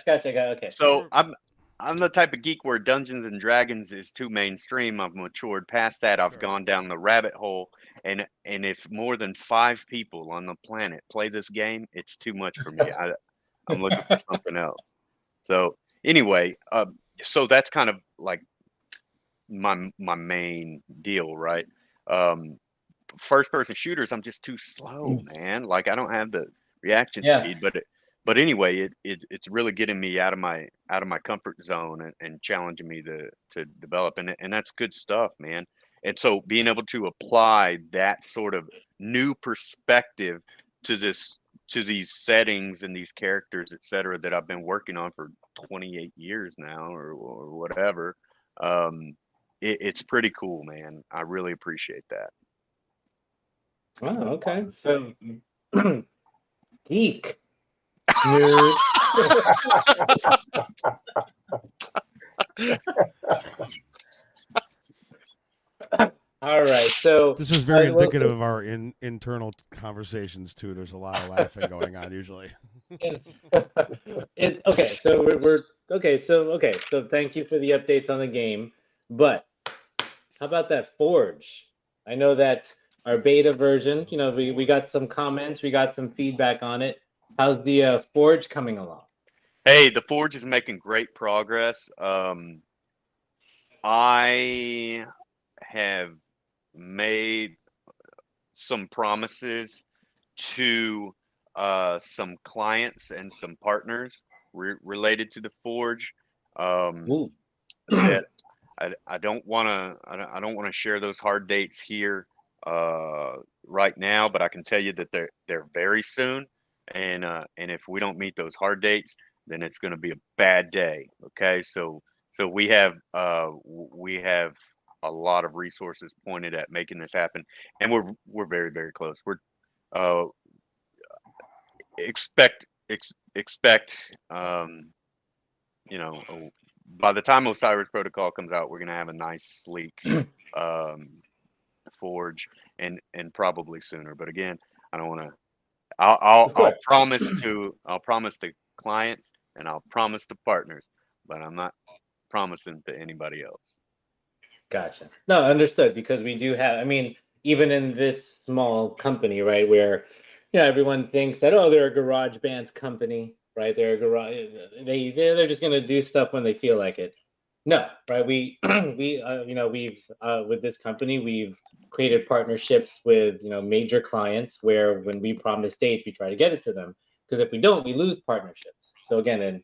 [SPEAKER 2] Gotcha. Okay.
[SPEAKER 7] So I'm the type of geek where Dungeons and Dragons is too mainstream. I've matured past that. I've gone down the rabbit hole, and if more than 5 people on the planet play this game, it's too much for me. I'm looking for something else. So anyway, so that's kind of like my main deal, right? First person shooters, I'm just too slow, man. Like I don't have the reaction speed, but anyway, it's really getting me out of my comfort zone and challenging me to develop, and that's good stuff, man. And so being able to apply that sort of new perspective to these settings and these characters, et cetera, that I've been working on for 28 years now or whatever. It's pretty cool, man. I really appreciate that.
[SPEAKER 2] Oh, okay. So, geek. Nerd. All right. So
[SPEAKER 3] this is very indicative of our internal conversations too. There's a lot of laughing going on usually.
[SPEAKER 2] Okay. So we're okay. So thank you for the updates on the game. But how about that Forge? I know that our beta version. You know, we got some comments, we got some feedback on it. How's the Forge coming along?
[SPEAKER 7] Hey, the Forge is making great progress. I have made some promises to some clients and some partners related to the Forge. That I don't want to share those hard dates here right now, but I can tell you that they're very soon. And if we don't meet those hard dates, then it's going to be a bad day. Okay, so we have a lot of resources pointed at making this happen, and we're very, very close. We're expect you know, by the time Osiris Protocol comes out, we're going to have a nice sleek Forge, and probably sooner. But again, I don't want to. I'll promise to clients, and I'll promise to partners, but I'm not promising to anybody else.
[SPEAKER 2] Gotcha. No, understood, because we do have, I mean, even in this small company, right, where, you know, everyone thinks that, oh, they're a garage bands company, right? They're a garage, they're just going to do stuff when they feel like it. No, right? We you know, we've with this company, we've created partnerships with, you know, major clients where when we promise dates, we try to get it to them, because if we don't, we lose partnerships. So again, and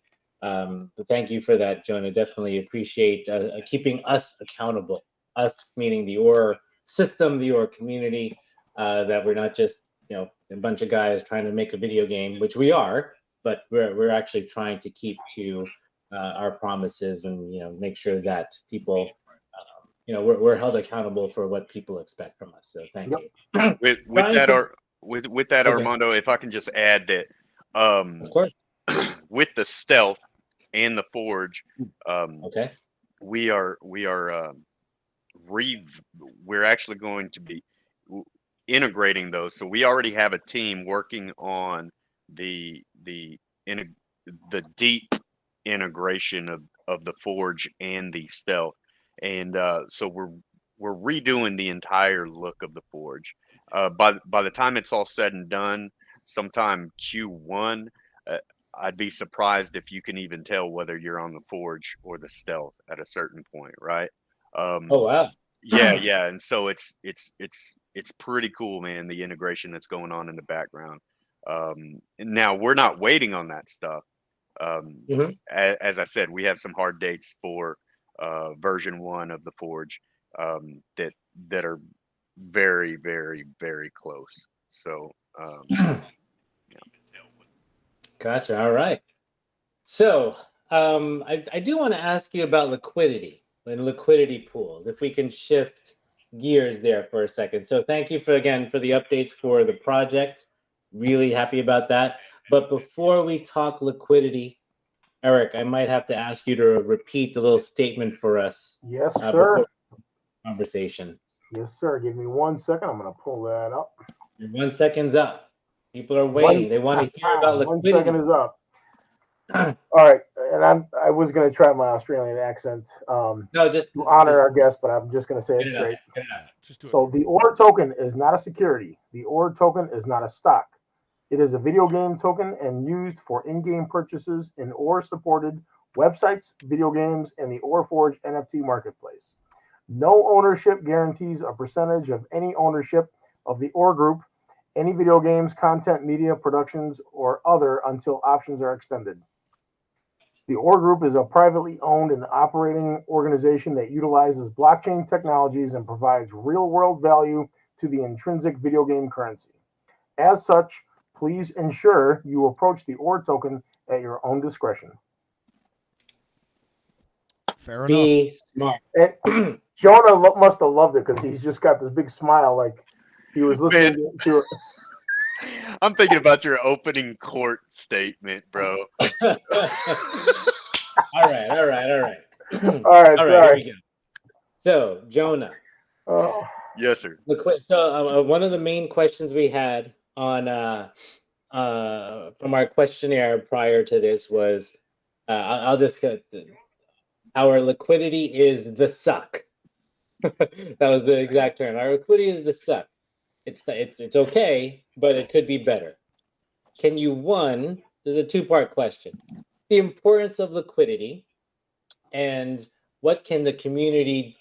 [SPEAKER 2] thank you for that, Jonah. Definitely appreciate keeping us accountable. Us meaning the OR system, the OR community, that we're not just, you know, a bunch of guys trying to make a video game, which we are, but we're actually trying to keep to our promises, and, you know, make sure that people, you know, we're held accountable for what people expect from us. So thank you.
[SPEAKER 7] With that, Armando, if I can just add that,
[SPEAKER 2] of course,
[SPEAKER 7] with the stealth and the Forge, we're actually going to be integrating those. So we already have a team working on the deep integration of the Forge and the stealth, and so we're redoing the entire look of the Forge. By the time it's all said and done, sometime Q1, I'd be surprised if you can even tell whether you're on the Forge or the stealth at a certain point, right?
[SPEAKER 2] Oh wow.
[SPEAKER 7] Yeah, and so it's pretty cool, man. The integration that's going on in the background. Now we're not waiting on that stuff. As I said, we have some hard dates for version 1 of the Forge that are very, very, very close. So yeah.
[SPEAKER 2] Gotcha. All right. So I do want to ask you about liquidity and liquidity pools, if we can shift gears there for a second. So thank you for the updates for the project. Really happy about that. But before we talk liquidity, Eric, I might have to ask you to repeat the little statement for us.
[SPEAKER 4] Yes, sir.
[SPEAKER 2] Conversation.
[SPEAKER 4] Yes, sir. Give me 1 second. I'm going to pull that up.
[SPEAKER 2] Your 1 second's up. People are waiting. They want to hear about liquidity.
[SPEAKER 4] 1 second is up. All right, and I was going to try my Australian accent.
[SPEAKER 2] No, just
[SPEAKER 4] to honor our guest, but I'm just going to say it straight. So the OR token is not a security. The OR token is not a stock. It is a video game token and used for in-game purchases in OR-supported websites, video games, and the ORForge NFT marketplace. No ownership guarantees a percentage of any ownership of the OR group, any video games, content, media, productions, or other until options are extended. The OR Group is a privately owned and operating organization that utilizes blockchain technologies and provides real-world value to the intrinsic video game currency. As such, please ensure you approach the OR token at your own discretion.
[SPEAKER 3] Fair enough.
[SPEAKER 2] Be smart.
[SPEAKER 4] And Jonah must have loved it because he's just got this big smile like he was listening to it.
[SPEAKER 7] I'm thinking about your opening court statement, bro.
[SPEAKER 2] All right.
[SPEAKER 4] All right,
[SPEAKER 2] All right,
[SPEAKER 4] sorry.
[SPEAKER 2] here we go. So, Jonah.
[SPEAKER 4] Oh,
[SPEAKER 7] Yes, sir.
[SPEAKER 2] So, one of the main questions we had on from our questionnaire prior to this was, I'll just get our liquidity is the suck. That was the exact term. Our liquidity is the suck. It's okay, but it could be better. Can you, one, there's a two-part question. The importance of liquidity and what can the community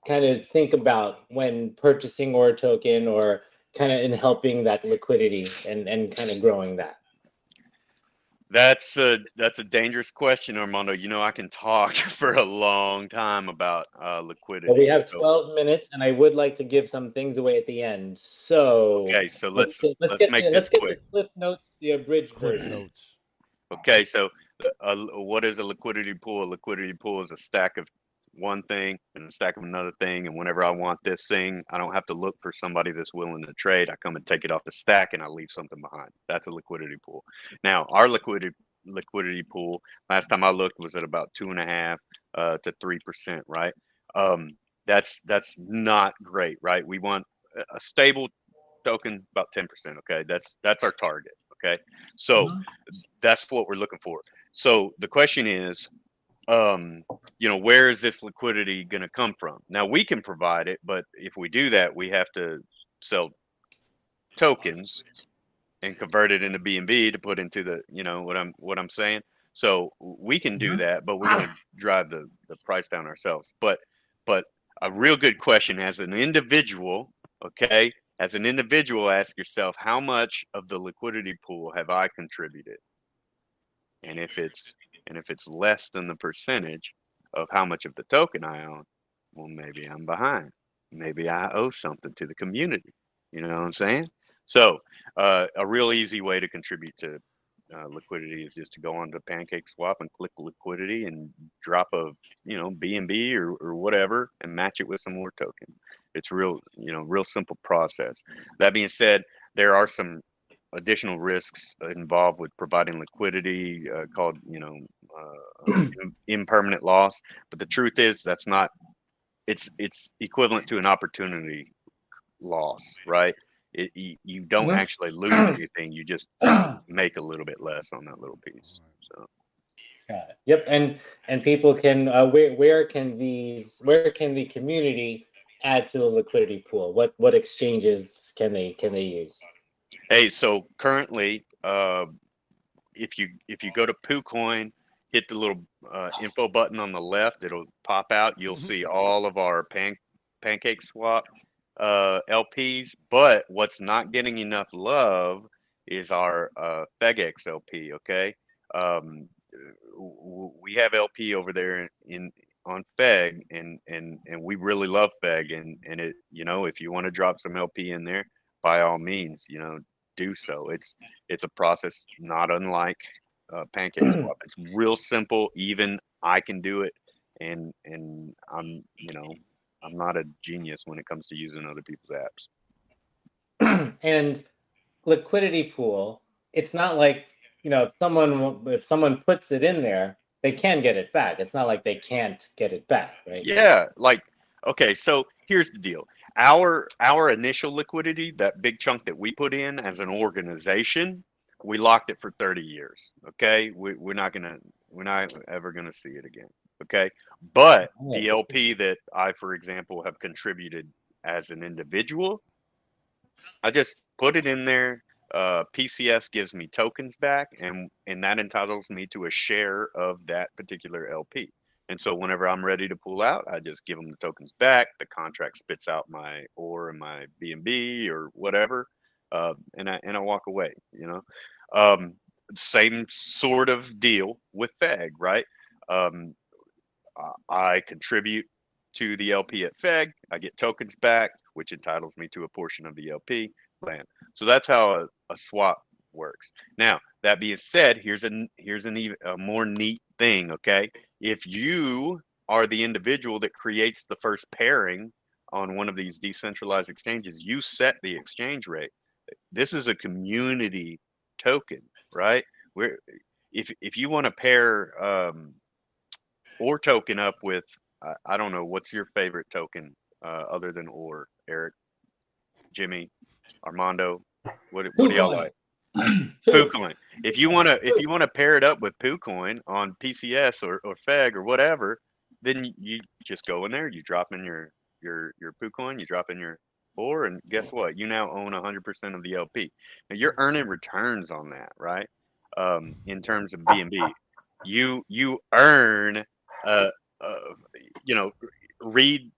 [SPEAKER 2] kind of think about when purchasing OR token or kind of in helping that liquidity and kind of growing that?
[SPEAKER 7] That's a dangerous question, Armando. You know, I can talk for a long time about liquidity.
[SPEAKER 2] Well, we have 12 minutes, and I would like to give some things away at the end. So
[SPEAKER 7] Okay, so let's
[SPEAKER 2] get
[SPEAKER 7] make
[SPEAKER 2] let's
[SPEAKER 7] this
[SPEAKER 2] get
[SPEAKER 7] quick.
[SPEAKER 2] the Cliff Notes, the abridged
[SPEAKER 3] Cliff
[SPEAKER 2] version.
[SPEAKER 3] notes.
[SPEAKER 7] Okay, so what is a liquidity pool? A liquidity pool is a stack of one thing and a stack of another thing. And whenever I want this thing, I don't have to look for somebody that's willing to trade. I come and take it off the stack and I leave something behind. That's a liquidity pool. Now, our liquidity pool, last time I looked, was at about 2.5% to 3%, right? That's not great, right? We want a stable token, about 10%. Okay, that's our target. Okay, so that's what we're looking for. So the question is, where is this liquidity going to come from? Now we can provide it, but if we do that, we have to sell tokens and convert it into BNB to put into the, what I'm saying. So we can do that, but we're going to drive the price down ourselves. But a real good question as an individual, okay? As an individual, ask yourself, how much of the liquidity pool have I contributed? And if it's less than the percentage of how much of the token I own, well, maybe I'm behind. Maybe I owe something to the community. You know what I'm saying? So a real easy way to contribute to liquidity is just to go onto PancakeSwap and click liquidity and drop a BNB or whatever and match it with some more token. It's real simple process. That being said, there are some additional risks involved with providing liquidity called impermanent loss. But the truth is that's not. It's equivalent to an opportunity loss, right? You don't actually lose anything. You just make a little bit less on that little piece. So.
[SPEAKER 2] Got it. Yep, and people can where can the community add to the liquidity pool? What exchanges can they use?
[SPEAKER 7] Hey, so currently, if you go to PooCoin, hit the little info button on the left, it'll pop out. You'll see all of our PancakeSwap LPs, but what's not getting enough love is our FegX LP. Okay, we have LP over there on Feg, and we really love Feg, and it, if you want to drop some LP in there, by all means, do so. It's a process not unlike PancakeSwap. It's real simple. Even I can do it, and I'm not a genius when it comes to using other people's apps.
[SPEAKER 2] And liquidity pool, it's not like if someone puts it in there, they can get it back. It's not like they can't get it back, right?
[SPEAKER 7] Yeah, okay, so here's the deal. Our initial liquidity, that big chunk that we put in as an organization, we locked it for 30 years. Okay, we're not ever gonna see it again. Okay, but the LP that I, for example, have contributed as an individual, I just put it in there. PCS gives me tokens back, and that entitles me to a share of that particular LP. And so whenever I'm ready to pull out, I just give them the tokens back. The contract spits out my OR and my BNB or whatever, and I walk away. Same sort of deal with FEG, right? I contribute to the LP at FEG. I get tokens back, which entitles me to a portion of the LP. Plan. So that's how a swap works. Now, that being said, here's a more neat thing. Okay, if you are the individual that creates the first pairing on one of these decentralized exchanges, you set the exchange rate. This is a community token, right? Where if you want to pair OR token up with, I don't know, what's your favorite token other than OR, Eric, Jimmy, Armando, what do y'all like? PooCoin. If you want to pair it up with PooCoin on PCS or FEG or whatever, then you just go in there, you drop in your PooCoin, you drop in your OR, and guess what? You now own 100% of the LP. Now you're earning returns on that, right? In terms of BNB, you earn, read,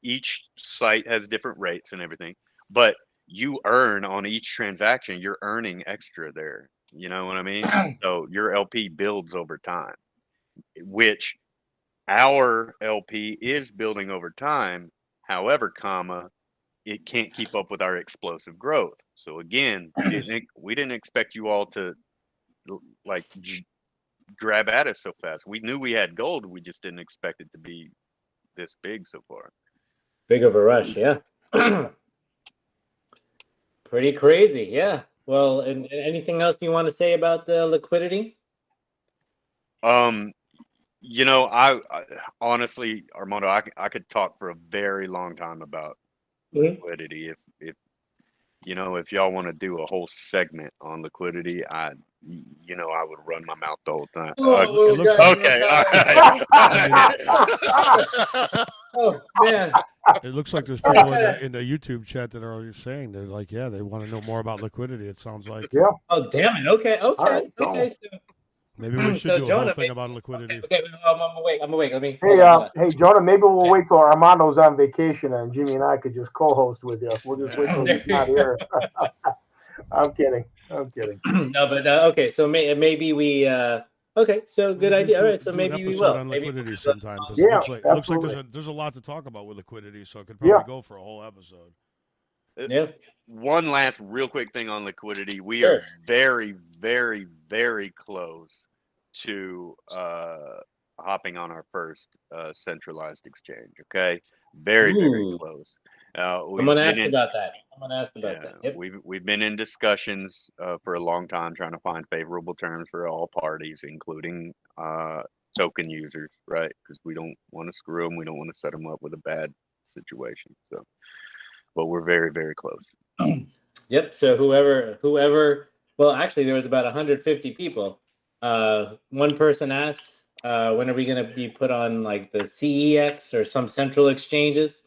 [SPEAKER 7] each site has different rates and everything, but you earn on each transaction. You're earning extra there. You know what I mean? So your LP builds over time, which our LP is building over time. However, it can't keep up with our explosive growth. So again, we didn't expect you all to like grab at us so fast. We knew we had gold. We just didn't expect it to be this big so far.
[SPEAKER 2] Big of a rush, yeah. Pretty crazy, yeah. Well, and anything else you want to say about the liquidity?
[SPEAKER 7] I honestly, Armando, I could talk for a very long time about liquidity. If y'all want to do a whole segment on liquidity, I would run my mouth the whole time. Okay, all right.
[SPEAKER 2] Oh man.
[SPEAKER 3] It looks like there's people in the YouTube chat that are saying they're like, yeah, they want to know more about liquidity. It sounds like.
[SPEAKER 4] Yeah.
[SPEAKER 2] Oh damn it! Okay.
[SPEAKER 4] Right,
[SPEAKER 2] So
[SPEAKER 3] maybe we should do a
[SPEAKER 2] Jonah,
[SPEAKER 3] whole thing about liquidity.
[SPEAKER 2] Okay, I'm awake. Let me.
[SPEAKER 4] Hey, Jonah, maybe we'll wait till Armando's on vacation and Jimmy and I could just co-host with you. We'll just wait till he's not here. I'm kidding.
[SPEAKER 2] No, but okay. So maybe we. Okay, so good idea. All right, so maybe we will.
[SPEAKER 3] On liquidity sometime.
[SPEAKER 4] Yeah,
[SPEAKER 3] it looks like there's a lot to talk about with liquidity, so it could probably go for a whole episode.
[SPEAKER 2] Yeah.
[SPEAKER 7] One last real quick thing on liquidity. We are very, very, very close to hopping on our first centralized exchange. Okay, very, very close.
[SPEAKER 2] I'm gonna ask about that. Yep.
[SPEAKER 7] We've been in discussions for a long time, trying to find favorable terms for all parties, including token users, right? Because we don't want to screw them. We don't want to set them up with a bad situation. So, but we're very, very close.
[SPEAKER 2] Yep. So whoever. Well, actually, there was about 150 people. One person asked, when are we going to be put on like the CEX or some central exchanges?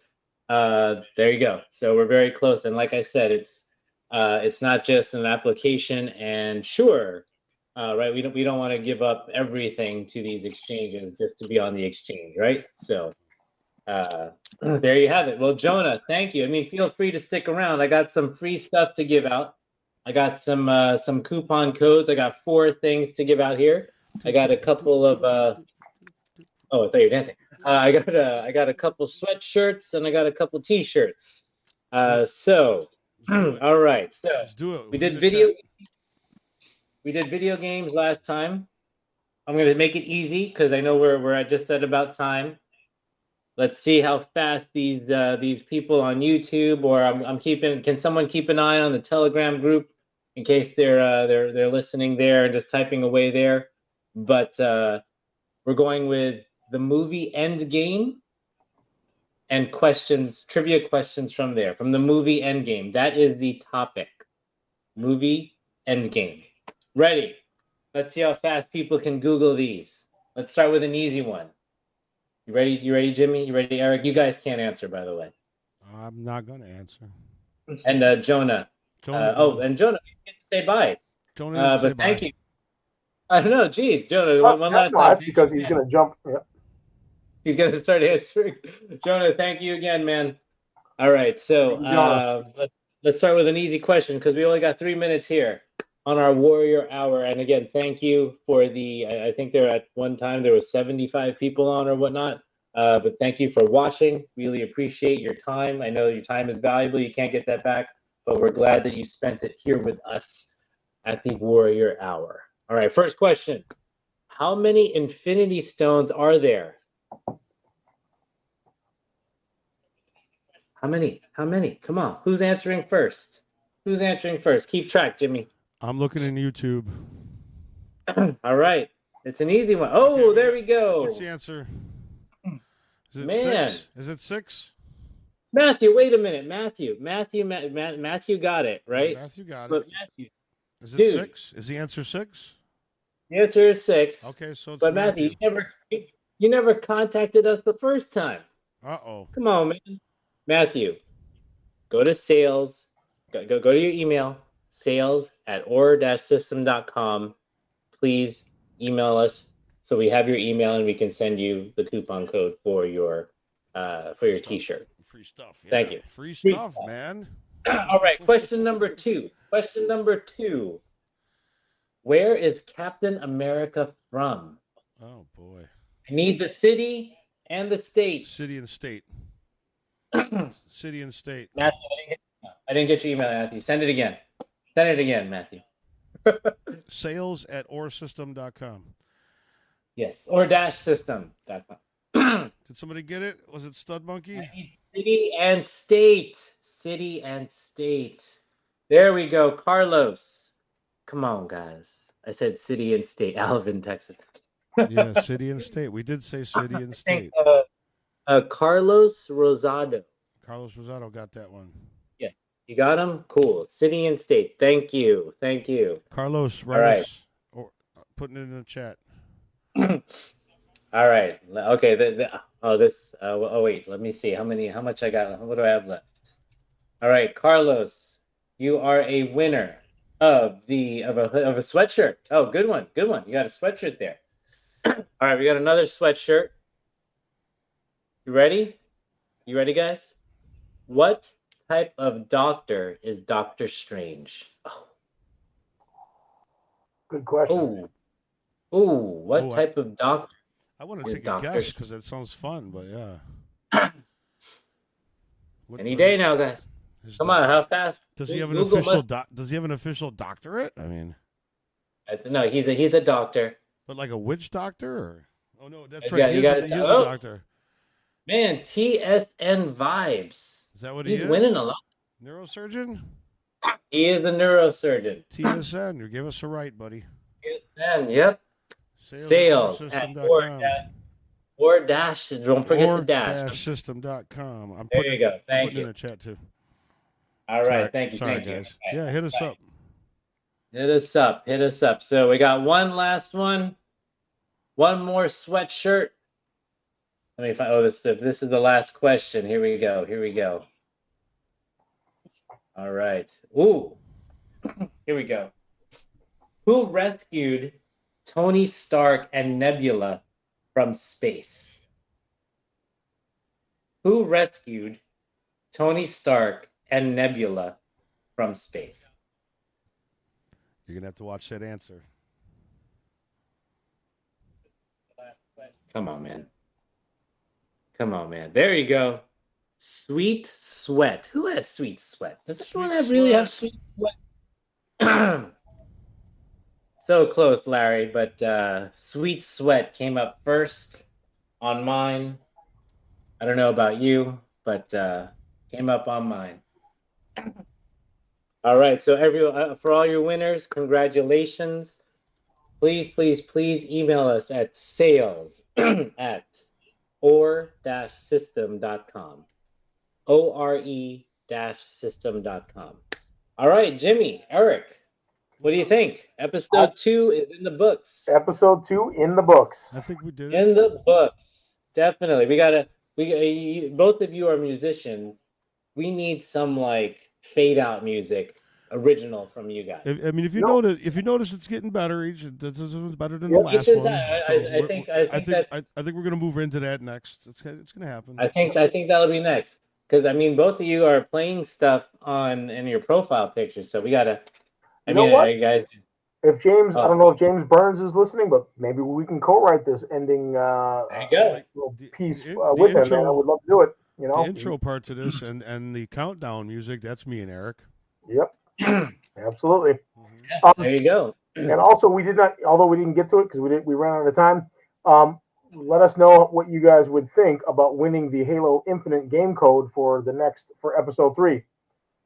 [SPEAKER 2] There you go. So we're very close. And like I said, it's not just an application. And sure, right? We don't want to give up everything to these exchanges just to be on the exchange, right? So there you have it. Well, Jonah, thank you. I mean, feel free to stick around. I got some free stuff to give out. I got some coupon codes. I got 4 things to give out here. I got a couple of oh, I thought you were dancing. I got a couple sweatshirts and I got a couple t-shirts. So all right. So we did video games last time. I'm gonna make it easy because I know we're just at about time. Let's see how fast these people on YouTube or I'm keeping. Can someone keep an eye on the Telegram group in case they're listening there and just typing away there? But we're going with the movie Endgame and trivia questions from there, from the movie Endgame. That is the topic. Movie Endgame. Ready? Let's see how fast people can Google these. Let's start with an easy one. You ready? You ready, Jimmy? You ready, Eric? You guys can't answer, by the way.
[SPEAKER 3] I'm not going to answer.
[SPEAKER 2] And Jonah.
[SPEAKER 3] Jonah,
[SPEAKER 2] And Jonah, you get to say bye.
[SPEAKER 3] Jonah didn't say
[SPEAKER 2] But thank
[SPEAKER 3] bye.
[SPEAKER 2] you. I don't know. Geez, Jonah,
[SPEAKER 4] Plus,
[SPEAKER 2] one
[SPEAKER 4] no,
[SPEAKER 2] last time.
[SPEAKER 4] that's because he's going to jump. Yeah.
[SPEAKER 2] He's going to start answering. Jonah, thank you again, man. All right, so let's start with an easy question because we only got 3 minutes here on our Warrior Hour. And again, thank you for I think there at one time there was 75 people on or whatnot. But thank you for watching. Really appreciate your time. I know your time is valuable. You can't get that back, but we're glad that you spent it here with us at the Warrior Hour. All right, first question. How many Infinity Stones are there? How many? How many? Come on. Who's answering first? Who's answering first? Keep track, Jimmy.
[SPEAKER 3] I'm looking in YouTube.
[SPEAKER 2] All right. It's an easy one. Oh,
[SPEAKER 3] Okay,
[SPEAKER 2] there we go.
[SPEAKER 3] What's the answer? Is it
[SPEAKER 2] Man.
[SPEAKER 3] 6? Is it 6?
[SPEAKER 2] Matthew, wait a minute. Matthew got it, right?
[SPEAKER 3] Matthew got
[SPEAKER 2] But
[SPEAKER 3] it.
[SPEAKER 2] Matthew,
[SPEAKER 3] Is it
[SPEAKER 2] dude.
[SPEAKER 3] 6? Is the answer 6?
[SPEAKER 2] The answer is 6.
[SPEAKER 3] Okay, so it's
[SPEAKER 2] But Matthew, you never contacted us the first time.
[SPEAKER 3] Uh-oh.
[SPEAKER 2] Come on, man. Matthew, go to sales. Go to your email, sales@or-system.com. Please email us so we have your email and we can send you the coupon code for your T-shirt.
[SPEAKER 3] Free stuff. Yeah.
[SPEAKER 2] Thank you.
[SPEAKER 3] Free stuff, man.
[SPEAKER 2] All right. Question number 2. Where is Captain America from?
[SPEAKER 3] Oh boy.
[SPEAKER 2] I need the city and the state.
[SPEAKER 3] City and state. City and state.
[SPEAKER 2] Matthew, I didn't get your email, Matthew. Send it again. Send it again, Matthew.
[SPEAKER 3] Sales@orsystem.com.
[SPEAKER 2] Yes, or-system.com.
[SPEAKER 3] Did somebody get it? Was it Stud Monkey?
[SPEAKER 2] City and state. City and state. There we go, Carlos. Come on, guys. I said city and state. Alvin, Texas.
[SPEAKER 3] Yeah, city and state. We did say city and state.
[SPEAKER 2] Carlos Rosado.
[SPEAKER 3] Carlos Rosado got that one.
[SPEAKER 2] Yeah, you got him? Cool. City and state. Thank you. Thank you.
[SPEAKER 3] Carlos, write us or putting it in the chat.
[SPEAKER 2] All right. Okay. Wait. Let me see. How much I got? What do I have left? All right, Carlos, you are a winner of a sweatshirt. Oh, good one. Good one. You got a sweatshirt there. All right, we got another sweatshirt. You ready? You ready, guys? What type of doctor is Doctor Strange? Oh.
[SPEAKER 4] Good question.
[SPEAKER 2] What type of doctor?
[SPEAKER 3] I want to take a guess because that sounds fun, but yeah.
[SPEAKER 2] Any day now, guys. Come on, how fast?
[SPEAKER 3] Does he have an official? Does he have an official doctorate? I mean,
[SPEAKER 2] no, he's a doctor.
[SPEAKER 3] But like a witch doctor? Or? Oh no, that's right. He's a doctor.
[SPEAKER 2] Man, TSN vibes.
[SPEAKER 3] Is that what he is?
[SPEAKER 2] He's winning a lot.
[SPEAKER 3] Neurosurgeon?
[SPEAKER 2] He is a neurosurgeon.
[SPEAKER 3] TSN, you gave us a right, buddy.
[SPEAKER 2] TSN, yep. Sales at or dash. Don't forget the dash.
[SPEAKER 3] System.com.
[SPEAKER 2] There you go. Thank you.
[SPEAKER 3] In the chat too.
[SPEAKER 2] All right. Thank you.
[SPEAKER 3] Sorry,
[SPEAKER 2] thank
[SPEAKER 3] guys.
[SPEAKER 2] you.
[SPEAKER 3] Yeah, hit us up.
[SPEAKER 2] Hit us up. Hit us up. So we got one last one. One more sweatshirt. Let me find. Oh, this is the last question. Here we go. Here we go. All right. Ooh. Here we go. Who rescued Tony Stark and Nebula from space? Who rescued Tony Stark and Nebula from space?
[SPEAKER 3] You're gonna have to watch that answer.
[SPEAKER 2] Come on, man. Come on, man. There you go. Sweet Sweat. Who has Sweet Sweat? Does anyone really have Sweet Sweat? So close, Larry, but Sweet Sweat came up first on mine. I don't know about you, but came up on mine. All right, so everyone, for all your winners, congratulations. Please, please, please email us at sales at or-system.com. ORE-system.com. All right, Jimmy, Eric, what do you think? Episode 2 is in the books.
[SPEAKER 4] Episode 2 in the books.
[SPEAKER 3] I think we did.
[SPEAKER 2] In the books, definitely. Both of you are musicians. We need some like fade out music original from you guys.
[SPEAKER 3] If you
[SPEAKER 4] No.
[SPEAKER 3] notice it's getting better. This one's better than the
[SPEAKER 4] Yep.
[SPEAKER 3] last
[SPEAKER 2] Each
[SPEAKER 3] one.
[SPEAKER 2] I think
[SPEAKER 3] I think we're gonna move into that next. It's gonna happen.
[SPEAKER 2] I think that'll be next, because I mean both of you are playing stuff in your profile pictures, so we gotta.
[SPEAKER 4] You know what?
[SPEAKER 2] You guys.
[SPEAKER 4] If James, I
[SPEAKER 2] Oh.
[SPEAKER 4] don't know if James Burns is listening, but maybe we can co-write this ending
[SPEAKER 2] There you go.
[SPEAKER 4] little
[SPEAKER 3] The-
[SPEAKER 4] piece
[SPEAKER 3] the
[SPEAKER 4] with him,
[SPEAKER 3] intro-
[SPEAKER 4] man. I would love to do it. You know,
[SPEAKER 3] The intro part to this and the countdown music, that's me and Eric.
[SPEAKER 4] Yep, absolutely.
[SPEAKER 2] There you go.
[SPEAKER 4] And also, we did not, although we didn't get to it because we ran out of time. Let us know what you guys would think about winning the Halo Infinite game code for episode 3.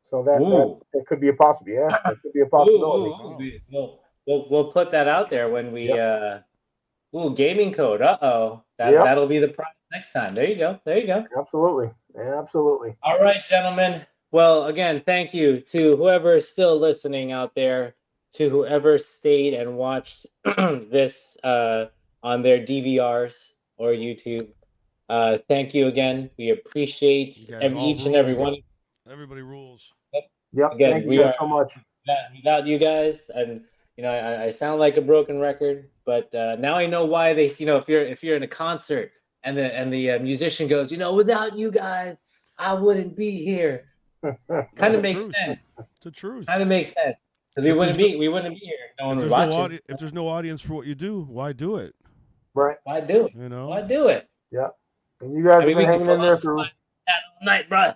[SPEAKER 4] So that could be a possibility. Yeah, that could be a possibility.
[SPEAKER 2] We'll put that out there when we gaming code.
[SPEAKER 4] Yep.
[SPEAKER 2] That'll be the prize next time. There you go.
[SPEAKER 4] Absolutely.
[SPEAKER 2] All right, gentlemen. Well, again, thank you to whoever is still listening out there, to whoever stayed and watched this on their DVRs or YouTube. Thank you again. We appreciate each and every one.
[SPEAKER 3] Everybody rules.
[SPEAKER 4] Yep.
[SPEAKER 2] Again,
[SPEAKER 4] thank you guys so much.
[SPEAKER 2] Without you guys, and I sound like a broken record, but now I know why they. If you're in a concert and the musician goes, without you guys, I wouldn't be here. Kind of makes sense.
[SPEAKER 3] It's the truth.
[SPEAKER 2] Kind of makes sense. We wouldn't be here. No one would watch it.
[SPEAKER 3] If there's no audience for what you do, why do it?
[SPEAKER 4] Right.
[SPEAKER 2] Why do it? Why do it?
[SPEAKER 4] Yeah. And you guys have been hanging in there through
[SPEAKER 2] that night, bro.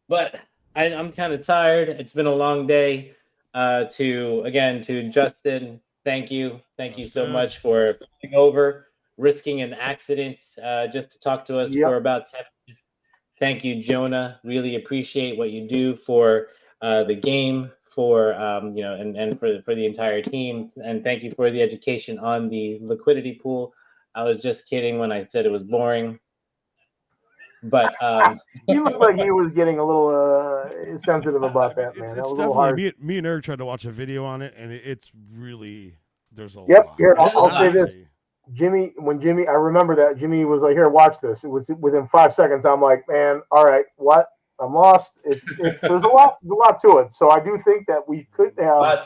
[SPEAKER 2] But I'm kind of tired. It's been a long day. To Justin, thank you so much for coming over, risking an accident just to talk to us for about 10 minutes. Thank you, Jonah. Really appreciate what you do for the game, for and for the entire team. And thank you for the education on the liquidity pool. I was just kidding when I said it was boring. But
[SPEAKER 4] he looked like he was getting a little sensitive about that, man. That was a little hard.
[SPEAKER 3] Me and Eric tried to watch a video on it, and it's really there's a lot.
[SPEAKER 4] Here, I'll say this. When Jimmy, I remember that Jimmy was like, "Here, watch this." It was within 5 seconds. I'm like, "Man, all right, what? I'm lost." It's there's a lot to it. So I do think that we could have,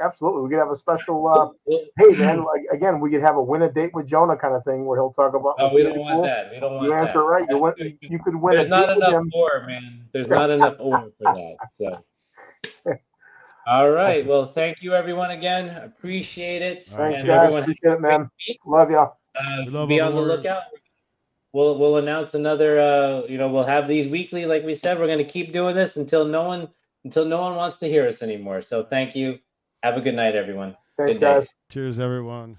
[SPEAKER 4] absolutely, we could have a special. Hey, man, like again, we could have a win a date with Jonah kind of thing where he'll talk about.
[SPEAKER 2] Oh, we don't want that. We don't want
[SPEAKER 4] you
[SPEAKER 2] that.
[SPEAKER 4] Answer right. You could win.
[SPEAKER 2] There's not enough ore, man. There's not enough ore for that. So. All right. Well, thank you, everyone, again. Appreciate it.
[SPEAKER 4] Thanks, guys. Appreciate it, man. Love y'all.
[SPEAKER 2] Be on the lookout. We'll announce another. We'll have these weekly, like we said. We're going to keep doing this until no one wants to hear us anymore. So thank you. Have a good night, everyone.
[SPEAKER 4] Thanks, guys.
[SPEAKER 3] Cheers, everyone.